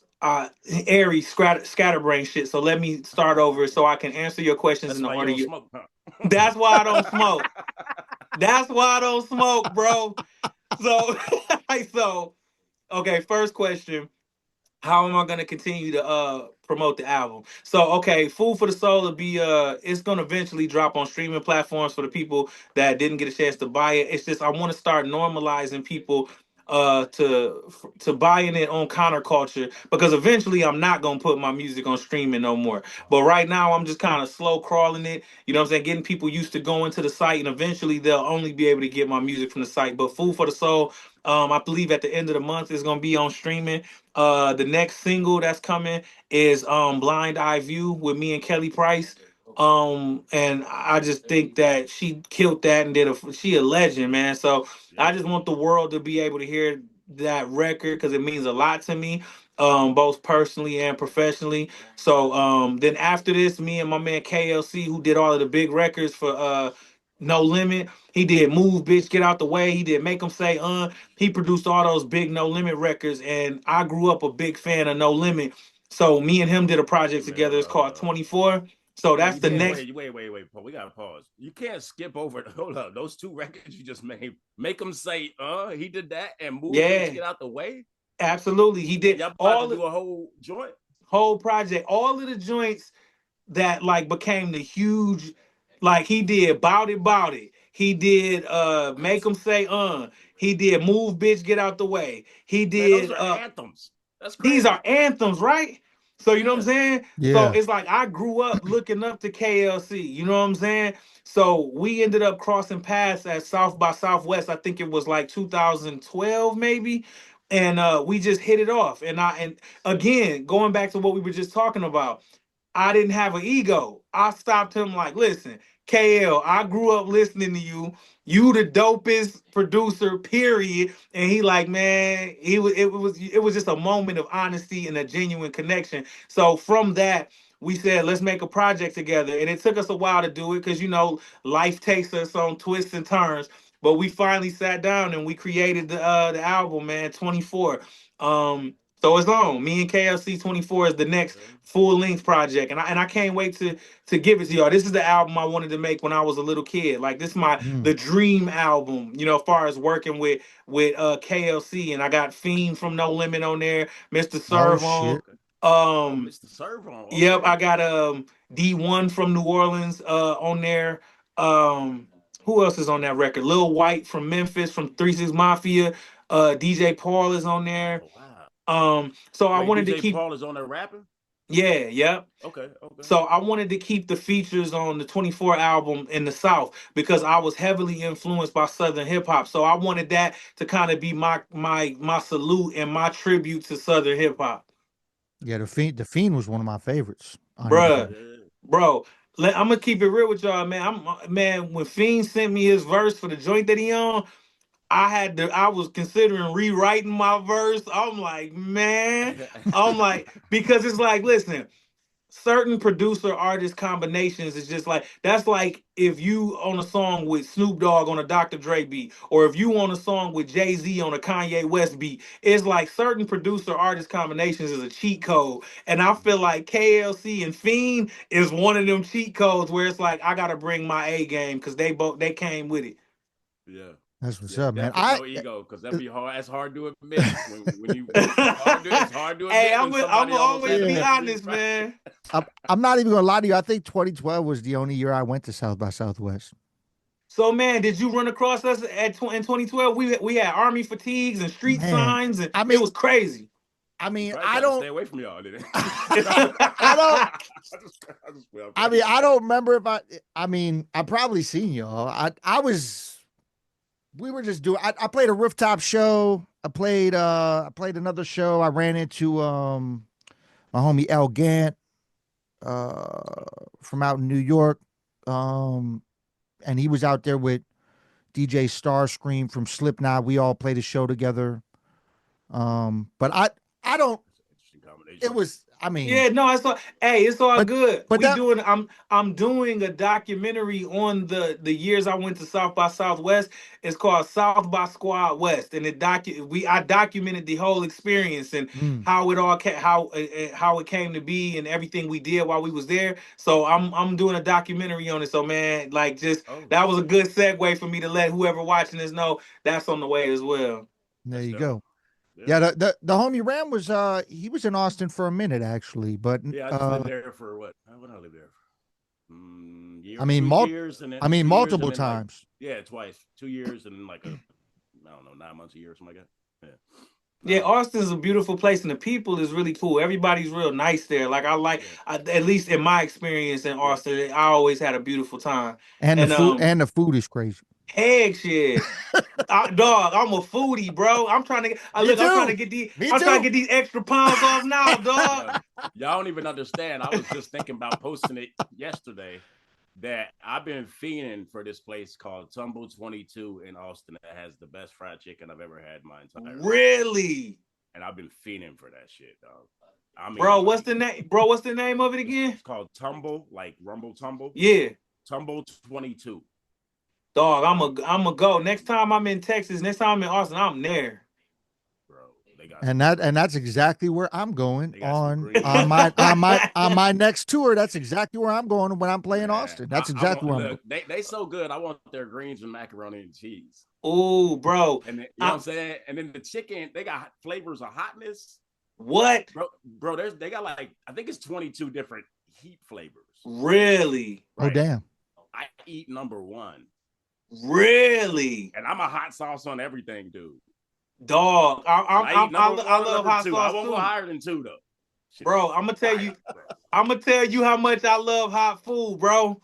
Aries scatterbrain shit. So let me start over so I can answer your questions That's in the why you order don't you. smoke, huh? That's why I don't smoke. That's why I don't smoke, bro. So so okay, first question. How am I gonna continue to promote the album? So okay, Food for the Soul will be it's gonna eventually drop on streaming platforms for the people that didn't get a chance to buy it. It's just I want to start normalizing people to buying it on counterculture because eventually I'm not gonna put my music on streaming no more. But right now I'm just kind of slow crawling it, you know what I'm saying, getting people used to going to the site and eventually they'll only be able to get my music from the site. But Food for the Soul, I believe at the end of the month is gonna be on streaming. The next single that's coming is Blind Eye View with me and Kelly Price. And I just think that she killed that and she a legend, man. So I Yeah. just want the world to be able to hear that record because it means a lot to me, both personally and professionally. So then after this, me and my man KLC, who did all of the big records for No Limit, he did Move Bitch Get Out the Way, he did Make 'em Say he produced all those big No Limit records, and I grew up a big fan of No Limit. So me and him did a project Man, together. It's called 24. So Well, that's you the can't next. wait, Paul. We gotta pause. You can't skip over. Hold up, those two records you just made. Make them say, he did that, and move, bitch, Yeah, get out the way. absolutely. He And did y'all about to all the do a whole joint. whole project, all of the joints that like became the huge, like he did Bout It. He did Make What? 'em Say he did Move Bitch Get Out the Way. He Man, those did are anthems. That's these are crazy. anthems, right? So you know what I'm Yeah. saying? So Yeah. it's like I grew up looking up to KLC, you know what I'm saying? So we ended up crossing paths at South by Southwest. I think it was like 2012 maybe. And we just hit it off. And again, going back to what we were just talking about, I didn't have an ego. I stopped him like, listen, KL, I grew up listening to you. You the dopest producer, period. And he like, man, it was just a moment of honesty and a genuine connection. So from that, we said, let's make a project together. And it took us a while to do it because life takes us on twists and turns. But we finally sat down and we created the album, man, 24. So it's on. Me and KLC 24 is the next full length project, and I can't wait to give it to y'all. This is the album I wanted to make when I was a little kid. Like this is the dream album, as far as working with KLC, and I got Fiend from No Limit on there, Mr. Oh Serve on. shit. Mr. Serve on. Okay. Yep, I got D1 from New Orleans on there. Who else is on that record? Lil White from Memphis from 36 Mafia. DJ Paul is on there. Oh, wow. So I wanted DJ to keep Paul is on there rapping? Yeah, yep. Okay. So I wanted to keep the features on the 24 album in the South because I was heavily influenced by Southern hip hop. So I wanted that to kind of be my salute and my tribute to Southern hip hop. Yeah, the Fiend was one of my favorites. Bro, I'm gonna keep it real with y'all, man. Man, when Fiend sent me his verse for the joint that he on, I was considering rewriting my verse. I'm like, because it's like, listen, certain producer artist combinations is just like, that's like if you on a song with Snoop Dogg on a Dr. Dre beat, or if you on a song with Jay-Z on a Kanye West beat. It's like certain producer artist combinations is a cheat code. And I feel like KLC and Fiend is one of them cheat codes where it's like I gotta bring my A game because they came with it. Yeah. That's what's up, man. No ego, because that'd be hard. That's hard to admit. When you, it's hard to admit. Hey, I'm always be honest, man. I'm not even gonna lie to you. I think 2012 was the only year I went to South by Southwest. So, man, did you run across us in 2012? We had army fatigues and street signs, and it was crazy. I mean, I don't stay away from y'all, did it? I don't remember if I probably seen y'all. We were just doing. I played a rooftop show. I played another show. I ran into my homie El Gant from out in New York, and he was out there with DJ Starscream from Slipknot. We all played a show together. But I don't. It was. I mean, yeah, no, it's all good. I'm doing a documentary on the years I went to South by Southwest. It's called South by Squad West, and I documented the whole experience and how it all how it came to be and everything we did while we was there. So I'm doing a documentary on it. So man, like that was a good segue for me to let whoever watching this know that's on the way as well. There you go. Yeah, the homie Ram was he was in Austin for a minute actually, but I just lived there for what? When I lived there, years, and then multiple times. Twice, 2 years, and then like 9 months, a year, or something like that. Yeah, Austin's a beautiful place, and the people is really cool. Everybody's real nice there. Like at least in my experience in Austin, I always had a beautiful time. And the food is crazy. Heck shit. Dog, I'm a foodie, bro. I'm trying to get these extra pounds off now, dog. Y'all don't even understand. I was just thinking about posting it yesterday that I've been fiending for this place called Tumble 22 in Austin that has the best fried chicken I've ever had in my entire life. Really? And I've been fiending for that shit, dog. I mean, bro, what's the name? Bro, what's the name of it again? It's called Tumble, like Rumble Tumble. Yeah. Tumble 22. Dog, I'm a go. Next time I'm in Texas, next time I'm in Austin, I'm there. That's exactly where I'm going on my next tour. That's exactly where I'm going when I'm playing Austin. That's exactly where I'm going. They so good. I want their greens and macaroni and cheese. Oh, bro. And then, you know what I'm saying? And then the chicken, they got flavors of hotness. What? Bro, they got like, I think it's 22 different heat flavors. Really? Right? Oh, damn. I eat number 1. Really? And I'm a hot sauce on everything, dude. Dog, I love hot sauce. I won't go higher than 2 though. Shit. Bro, I'm gonna tell you how much I love hot food, bro.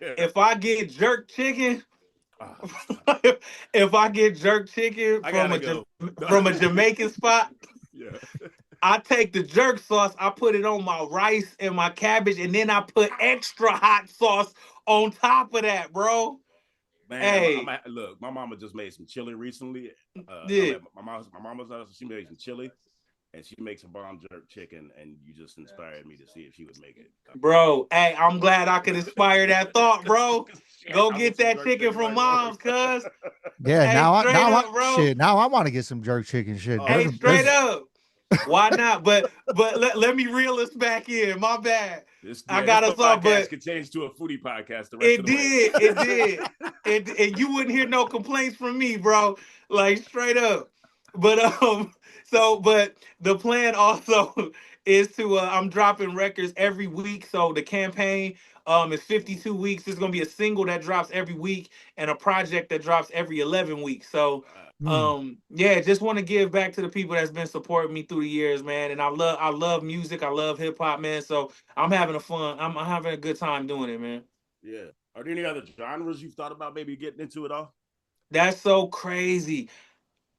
Yeah. If I get jerk chicken, from a Jamaican spot, yeah. I take the jerk sauce, I put it on my rice and my cabbage, and then I put extra hot sauce on top of that, bro. Man, Hey, look, my mama just made some chili recently. I'm yeah. at my mama's house. She made some chili, and she makes a bomb jerk chicken. And you just inspired me to see if she would make it. Bro, hey, I'm glad I could inspire that thought, bro. Shit, Go I want get some that jerk chicken chicken from right now. mom's, cuz. Yeah, Hey, straight up, bro. now I want to get some jerk chicken shit. Oh, Hey, straight There's up. Why not? But let me reel us back in. My bad. I this got us off, podcast but could change to a foodie podcast the rest it of the way. did. It did. And you wouldn't hear no complaints from me, bro. Like straight up. But but the plan also is to I'm dropping records every week. So the campaign is 52 weeks. There's gonna be a single that drops every week and a project that drops every 11 weeks. So mm, yeah, just want to give back to the people that's been supporting me through the years, man. And I love music. I love hip hop, man. So I'm having a fun. I'm having a good time doing it, man. Yeah. Are there any other genres you've thought about maybe getting into at all? That's so crazy.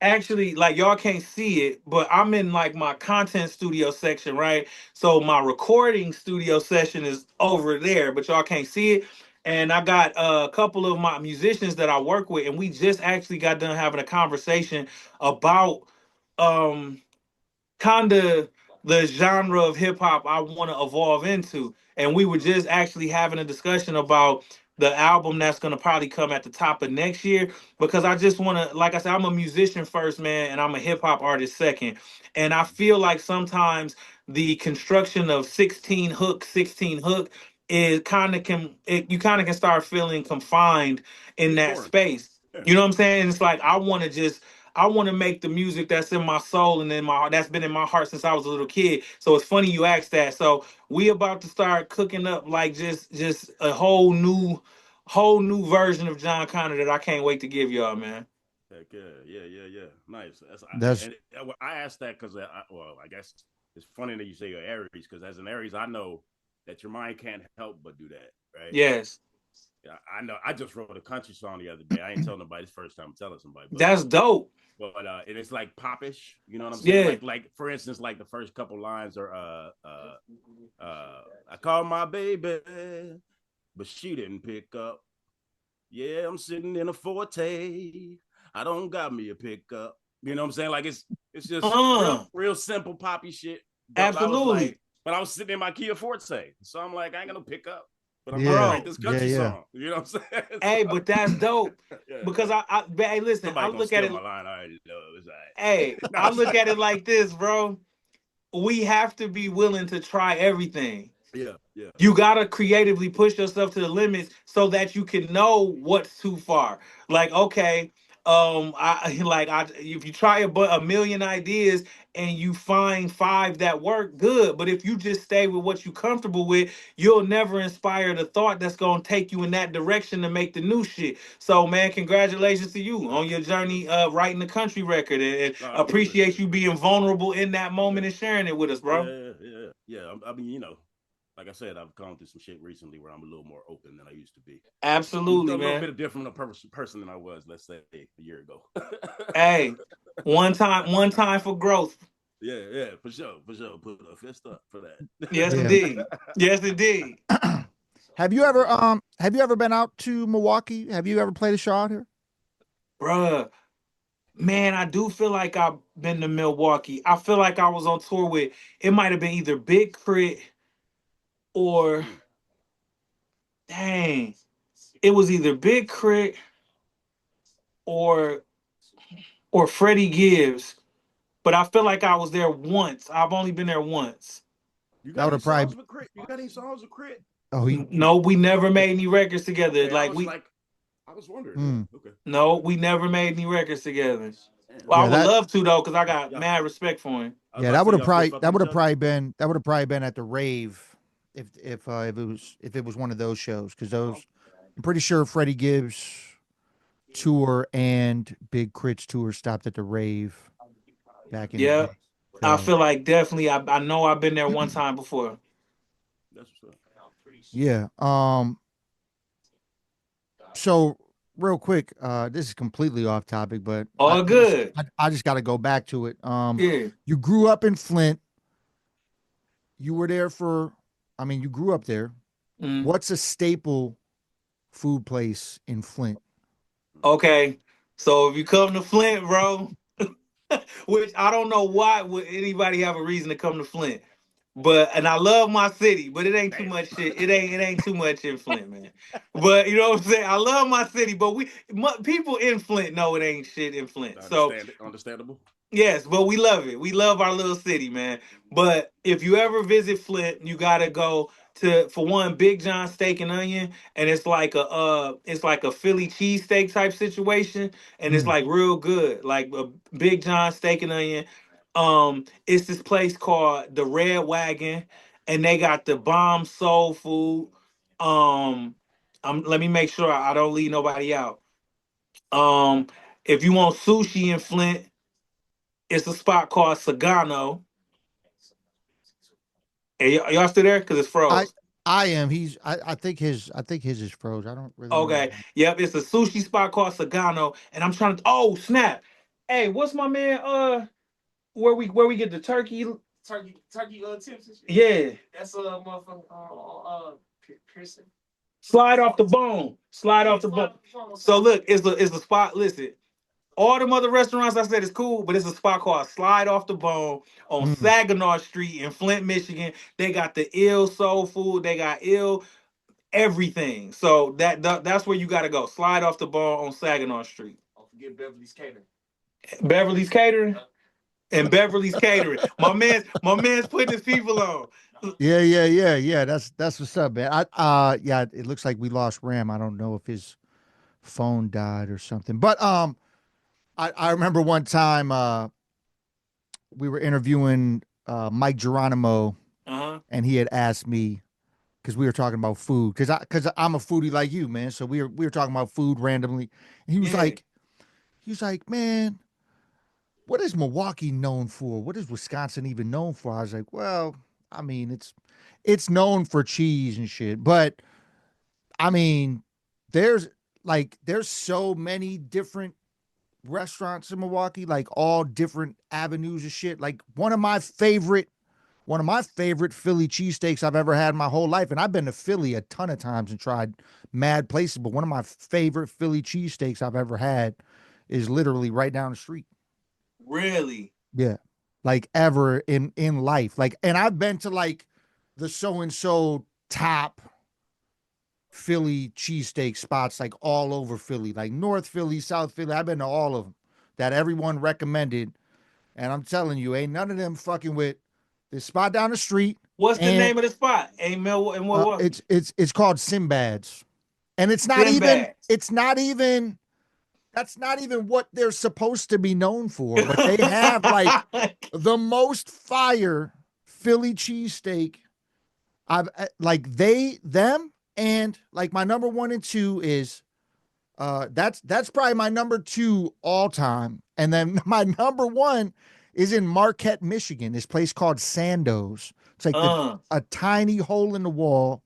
Actually, like y'all can't see it, but I'm in like my content studio section, right? So my recording studio session is over there, but y'all can't see it. And I got a couple of my musicians that I work with, and we just actually got done having a conversation about um kind of the genre of hip hop I want to evolve into. And we were just actually having a discussion about the album that's going to probably come at the top of next year because I just want to, like I said, I'm a musician first, man, and I'm a hip hop artist second. And I feel like sometimes the construction of 16 hook is kind of you kind of can start feeling confined in It's that boring. space. Yeah. You know what I'm saying? It's like I want to make the music that's in my soul and in my heart, that's been in my heart since I was a little kid. So it's funny you asked that. So we about to start cooking up like just a whole new version of Jon Connor that I can't wait to give y'all, man. Heck yeah. Nice. that's And I asked that because, well, I guess it's funny that you say you're Aries because as an Aries, I know that your mind can't help but do that, right? Yes. Yeah, I know. I just wrote a country song the other day. I ain't telling nobody. It's the first time I'm telling somebody, That's dope. and it's like popish. You know what I'm saying? Yeah. Like for instance, like the first couple lines are I called my baby, but she didn't pick up. Yeah, I'm sitting in a Forte. I don't got me a pickup. You know what I'm saying? Like it's just Uh, real simple poppy shit. But I was absolutely. like, but I was sitting in my Kia Forte, so I'm like, I ain't gonna pick up. But I'm trying to yeah, write Bro. this yeah, country yeah. song. You know what I'm saying? Hey, but that's dope. Yeah. Because but hey, listen, I Somebody gonna look at steal it. my line. I already know. It's all Hey, right. No, I look at it like this, bro. We have to be willing to try everything. yeah. You gotta creatively push yourself to the limits so that you can know what's too far. Like, okay, I like I if you try a million ideas and you find five that work, good. But if you just stay with what you're comfortable with, you'll never inspire the thought that's gonna take you in that direction to make the new shit. So, man, congratulations to you on your journey writing the country record, and No, I appreciate appreciate it. you being vulnerable in that Yeah, moment and sharing it with us, bro. yeah. I mean, like I said, I've gone through some shit recently where I'm a little more open than I used to be. So I'm a Absolutely, little man. bit different of a person than I was, let's say, a year ago. Hey, one time for growth. Yeah, for sure. Put a fist up for Yes, Yeah. indeed. Yes, indeed. Have you ever been out to Milwaukee? Have you ever played a show out here? Bruh, man, I do feel like I've been to Milwaukee. I feel like I was on tour with, it might have been either Big Crit or, Mm. dang, it was either Big Crit or Freddie Gibbs. But I feel like I was there once. I've only been there once. You That got would any have probably. songs with Crit? You got any songs with Crit? Oh, No, we never made any records together. Okay, Like we I was wondering. hmm. Yeah, okay. No, we never made any records together. Damn. Well, I Yeah, would that. love to though, because I got Yeah, mad respect for him. I was Yeah, about to that say would have y'all still probably. fuck That with would each have other. probably been. That would have probably been at the rave, if it was one of those shows, because Oh, those. I'm pretty sure Freddie Gibbs tour and Big Crit's tour stopped at the rave back in the Yeah, day. I So feel like definitely. I know I've been there one time before. that's what's up. yeah. So real quick, this is completely off topic, but All good. I just got to go back to it. Yeah. You grew up in Flint. You were there for. I mean, you grew up there. Mm. What's a staple food place in Flint. Okay, so if you come to Flint, bro, which I don't know why would anybody have a reason to come to Flint. But and I love my city, but it ain't too Damn. much shit. It ain't too much in Flint, man. But you know what I'm saying? I love my city, but people in Flint know it ain't shit in Flint. So Understandable. yes, but we love it. We love our little city, man. But if you ever visit Flint, you gotta go to, for one, Big John Steak and Onion, and it's like a Philly cheesesteak type situation, and it's Mm. like real good, like a Big John Steak and Onion. It's this place called the Red Wagon, and they got the bomb soul food. Um, let me make sure I don't leave nobody out. Um, if you want sushi in Flint, it's a spot called Sagano. And y'all still there? Because it's I froze. I am. I think his is froze. I don't really know. Okay. Yep, it's a sushi spot called Sagano. And I'm trying to, oh snap. Hey, what's my man where we get the turkey? Turkey tips and shit. Yeah. That's motherfucker Pearson. Slide off the bone. Slide off the bone. So look, it's a spot. Listen, all the other restaurants I said is cool, but it's a spot called Slide Off the Bone on Mm. Saginaw Street in Flint, Michigan. They got the ill soul food. They got ill everything. So that's where you got to go. Slide Off the Bone on Saginaw Street. Don't forget Beverly's Catering. Beverly's Catering. And Beverly's Catering. My man's putting his people on. Yeah. That's what's up, man. Yeah, it looks like we lost Ram. I don't know if his phone died or something. But I remember one time we were interviewing Mike Geronimo, Uh-huh. and he had asked me because we were talking about food because I'm a foodie like you, man. So we were talking about food randomly, and Yeah. he was like, man, what is Milwaukee known for? What is Wisconsin even known for? I was like, well, I mean, it's known for cheese and shit, but I mean, there's there's so many different restaurants in Milwaukee, like all different avenues of shit. Like one of my favorite Philly cheesesteaks I've ever had in my whole life. And I've been to Philly a ton of times and tried mad places, but one of my favorite Philly cheesesteaks I've ever had is literally right down the street. Really? Yeah. Like ever in life. Like, and I've been to like the so and so top Philly cheesesteak spots like all over Philly, like North Philly, South Philly. I've been to all of them that everyone recommended. And I'm telling you, ain't none of them fucking with this spot down the street. What's the And name of the spot? Ain't Mel and what? it's called Sinbad's. And Sinbad. it's not even that's not even what they're supposed to be known for, but they have like the most fire Philly cheesesteak I've like they them and like my number one and two is that's probably my number two all time. And then my number one is in Marquette, Michigan, this place called Sando's. It's like a tiny hole in the wall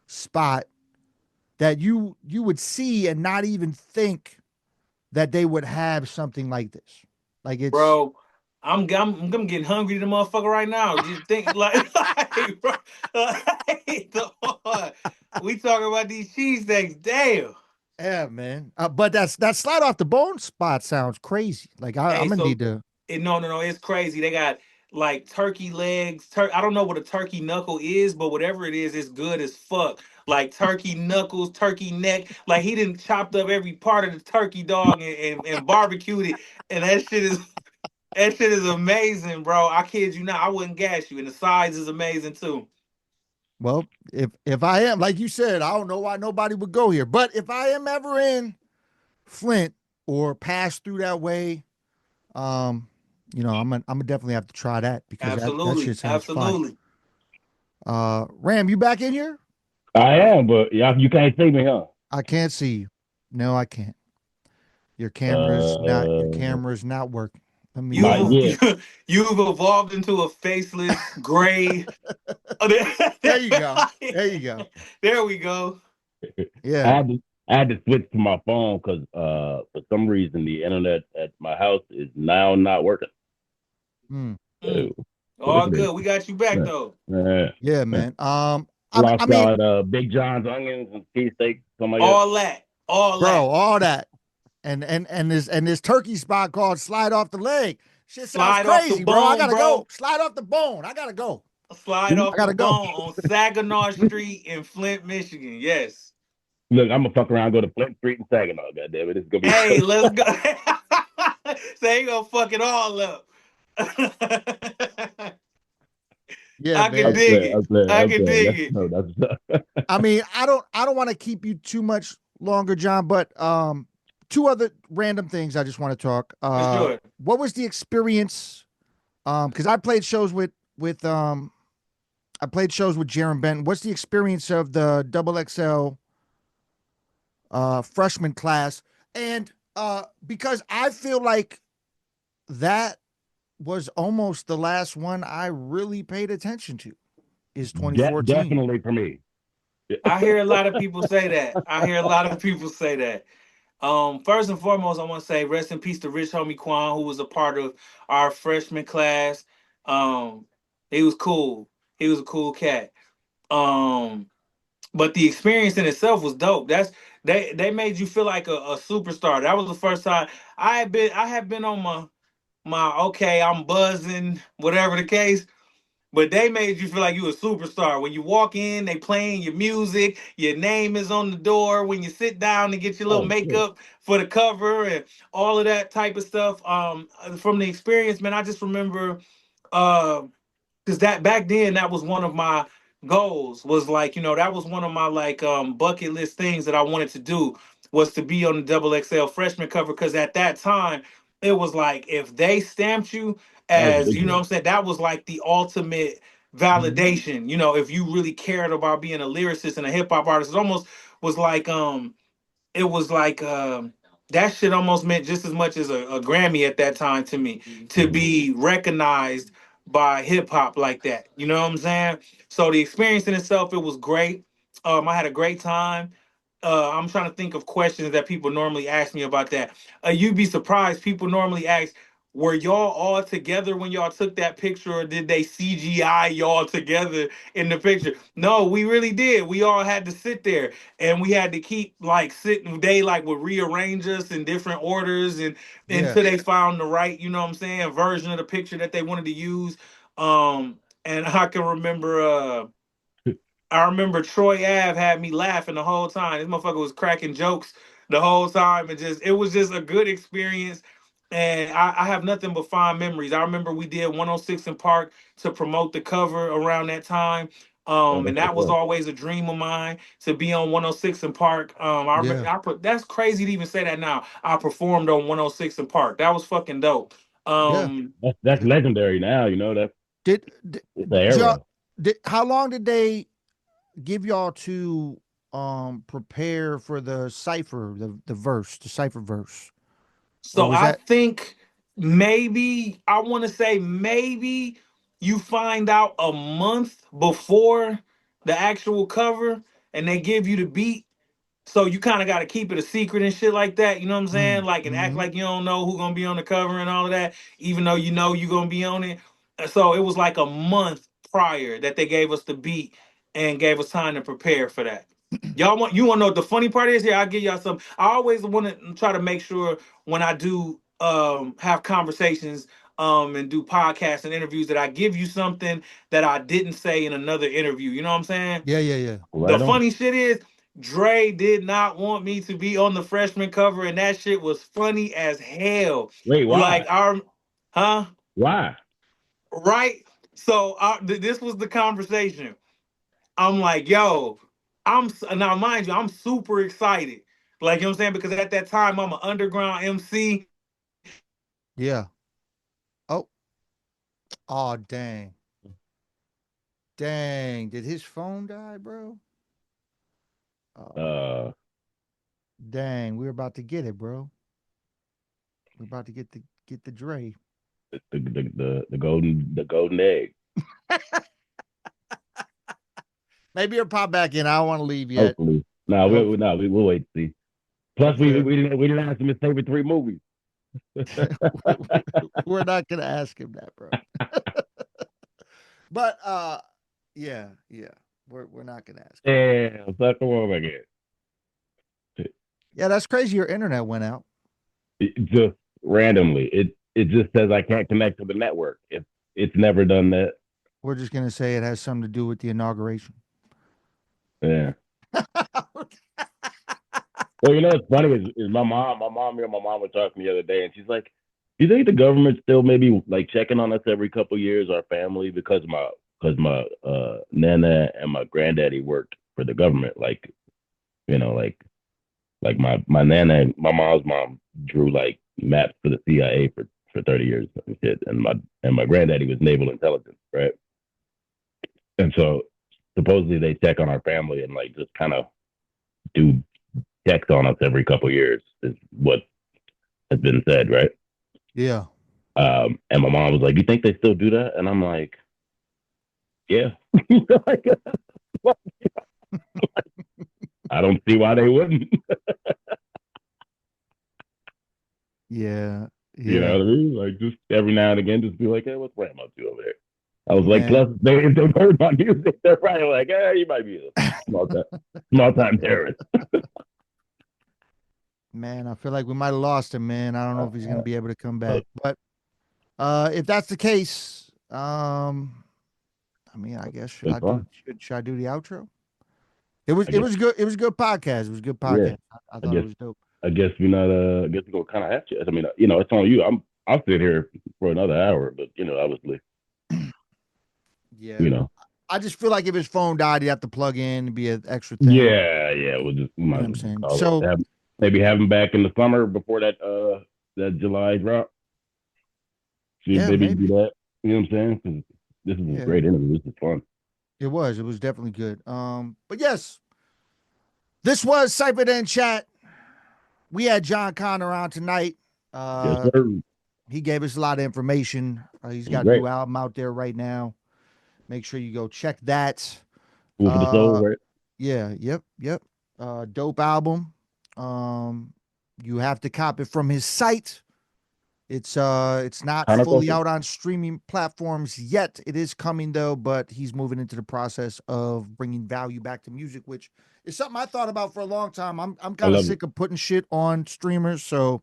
spot that you would see and not even think that they would have something like this. Like it's Bro, I'm getting hungry to the motherfucker right now. Just think like, bro, we talking about these cheesesteaks. Damn. yeah, man. But that slide off the bone spot sounds crazy. Like Hey, I'm gonna so need to. no, it's crazy. They got like turkey legs. I don't know what a turkey knuckle is, but whatever it is, it's good as fuck. Like turkey knuckles, turkey neck. Like he didn't chopped up every part of the turkey dog and barbecued it, and that shit is amazing, bro. I kid you not. I wouldn't gas you, and the size is amazing too. Well, if I am like you said, I don't know why nobody would go here. But if I am ever in Flint or pass through that way, um, I'm gonna definitely have to try that because that Absolutely, shit sounds fire. absolutely. Ram, you back in here? I am, but y'all, you can't see me, huh? I can't see you. No, I can't. Your Uh, camera's not working. Let me not You've yet. you've evolved into a faceless gray. Oh, there you go. There you go. there we go. I Yeah. had to I had to switch to my phone because for some reason the internet at my house is now not working. Mm. So, Mm. so this All is good. We got you back uh, though. uh, Yeah, uh, man. I lost mean, y'all at Big John's onions and cheesesteak something like that. All that. All bro, that. all that, and this turkey spot called Slide Off the Leg. Shit sounds Slide off the crazy, bro. I bone, gotta bro. go. Slide off the bone. I gotta go. Slide I off the gotta go. bone on Saginaw Street in Flint, Michigan. Yes. Look, I'm gonna fuck around, go to Flint Street and Saginaw. Goddamn it, it's gonna be Hey, so. let's go. So he gonna fuck it all up. Yeah, I can man. I'm dig playing. it. I'm playing. I I'm can playing. dig That's it. no. That's I mean, I don't want to keep you too much longer, John, but two other random things I just want to talk. For sure. What was the experience? Because I played shows with I played shows with Jaron Benton. What's the experience of the double XL freshman class? And because I feel like that was almost the last one I really paid attention to is 2014. definitely for me. I hear a lot of people say that. I hear a lot of people say that. First and foremost, I want to say rest in peace to Rich Homie Quan, who was a part of our freshman class. Um, he was cool. He was a cool cat. Um, but the experience in itself was dope. They made you feel like a superstar. That was the first time I had been on my okay, I'm buzzing, whatever the case. But they made you feel like you a superstar. When you walk in, they playing your music, your name is on the door. When you sit down and get your little Oh shit. makeup for the cover and all of that type of stuff. From the experience, man, I just remember uh because that back then that was one of my goals, was like, that was one of my like bucket list things that I wanted to do, was to be on the double XL freshman cover, because at that time it was like if they stamped you That was as, big what deal. I'm saying, that was like the ultimate validation, if you really cared about being a lyricist and a hip-hop artist. It almost was like it was like that shit almost meant just as much as a Grammy at that time to me, to Mm-hmm. be recognized by hip hop like that. You know what I'm saying? So the experience in itself, it was great. I had a great time. I'm trying to think of questions that people normally ask me about that. You'd be surprised. People normally ask, were y'all all together when y'all took that picture, or did they CGI y'all together in the picture? No, we really did. We all had to sit there, and we had to keep like sitting. They like would rearrange us in different orders, and Yeah. until they found the right, version of the picture that they wanted to use. And I can remember I remember Troy Ave had me laughing the whole time. This motherfucker was cracking jokes the whole time, and just it was just a good experience. And I have nothing but fond memories. I remember we did 106 in Park to promote the cover around that time. Oh, And that's that what's was up. always a dream of mine, to be on 106 in Park. I remember Yeah. that's crazy to even say that now. I performed on 106 in Park. That was fucking dope. Yeah. That's legendary now. That's Did it's the y'all era. how long did they give y'all to prepare for the cipher, the cipher verse? Or So was I that think maybe, I want to say maybe you find out a month before the actual cover, and they give you the beat. So you kind of got to keep it a secret and shit like that. You know what I'm saying? Like, and act mm-hmm. like you don't know who's gonna be on the cover and all of that, even though you know you're gonna be on it. So it was like a month prior that they gave us the beat and gave us time to prepare for that. You want to know what the funny part is? Here, I'll give y'all some. I always want to try to make sure when I do have conversations and do podcasts and interviews, that I give you something that I didn't say in another interview. You know what I'm saying? Yeah, yeah, yeah. The Right on. funny shit is, Dre did not want me to be on the freshman cover, and that shit was funny as hell. Wait, Like why? our, huh? Why? Right? So this was the conversation. I'm like, yo, now mind you, I'm super excited. Like, you know what I'm saying? Because at that time, I'm an underground MC. Yeah. Oh, oh dang. Dang. Did his phone die, bro? Oh, Uh, dang. We're about to get it, bro. We're about to get the Dre. the golden egg. Maybe he'll pop back in. I don't want to leave yet. Hopefully, no, Hopefully, we'll wait to see. Plus, we hopefully. we didn't we didn't ask him his favorite three movies. We're not gonna ask him that, bro. But yeah, yeah. We're not gonna ask him that. Damn, suck the world again. Yeah, that's crazy. Your internet went out. Just randomly. It just says I can't connect to the network. It's never done that. We're just gonna say it has something to do with the inauguration. Yeah. Well, you know what's funny is me and my mom were talking the other day, and she's like, "Do you think the government's still maybe like checking on us every couple of years, our family, because my nana and my granddaddy worked for the government, like you know, like my nana and my mom's mom drew like maps for the CIA for 30 years and shit, and my granddaddy was naval intelligence, right? And so supposedly they check on our family and like just kind of do checks on us every couple of years is what has been said, right? Yeah. And my mom was like, "You think they still do that?" And I'm like, "Yeah." Like, I don't see why they wouldn't. Yeah. You know Yeah. what I mean? Like just every now and again, just be like, "Hey, what's Ram up to over there?" I was like, plus, Man. if they've heard my music, they're probably like, "Hey, you might be a small time terrorist." Man, I feel like we might have lost him, man. I don't know if he's gonna be able to come back. But if that's the case, I mean, I guess It's fun. should I do the outro? It was good. It was a good podcast. It was a good Yeah. podcast. I I thought it guess was dope. I guess we're not. I guess we're gonna kind of have to. I mean, you know, it's on you. I'll sit here for another hour, but you know, obviously, Yeah. you know. I just feel like if his phone died, he'd have to plug in and be an extra thing. Yeah. We'll just You know might what as I'm well just saying? call it. So Maybe have him back in the summer before that July drop. See if yeah, maybe do maybe. that. You know what I'm saying? 'Cause this is a Yeah, great interview. This is fun. it was. It was definitely good. But yes, this was CyphaDen Chat. We had Jon Connor on tonight. Yes, Uh, sir. he gave us a lot of information. He's It was got a great. new album out there right now. Make sure you go check that. Food for the soul, Uh, right? yeah, yep. Dope album. Um, you have to cop it from his site. It's not fully Counterculture. out on streaming platforms yet. It is coming though, but he's moving into the process of bringing value back to music, which is something I thought about for a long time. I'm I kind of love it. sick of putting shit on streamers, so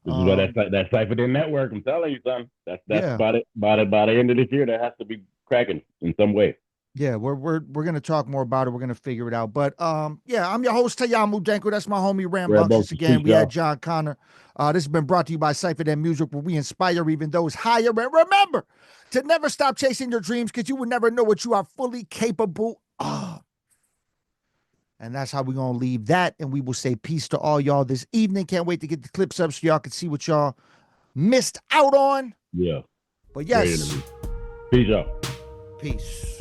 This is why um, that CypherDen network. I'm telling you, son. That's yeah, by the end of this year. That has to be cracking in some way. yeah, we're gonna talk more about it. We're gonna figure it out. But yeah, I'm your host Tayamu Denko. That's my homie Red Rambunctious. Bunchy, Again, peace, we had y'all. Jon Connor. This has been brought to you by CyphaDen Music, where we inspire even those higher. And remember to never stop chasing your dreams, because you will never know what you are fully capable of. And that's how we're gonna leave that. And we will say peace to all y'all this evening. Can't wait to get the clips up so y'all can see what y'all missed out on. Yeah, But great yes, interview. Peace, y'all. peace.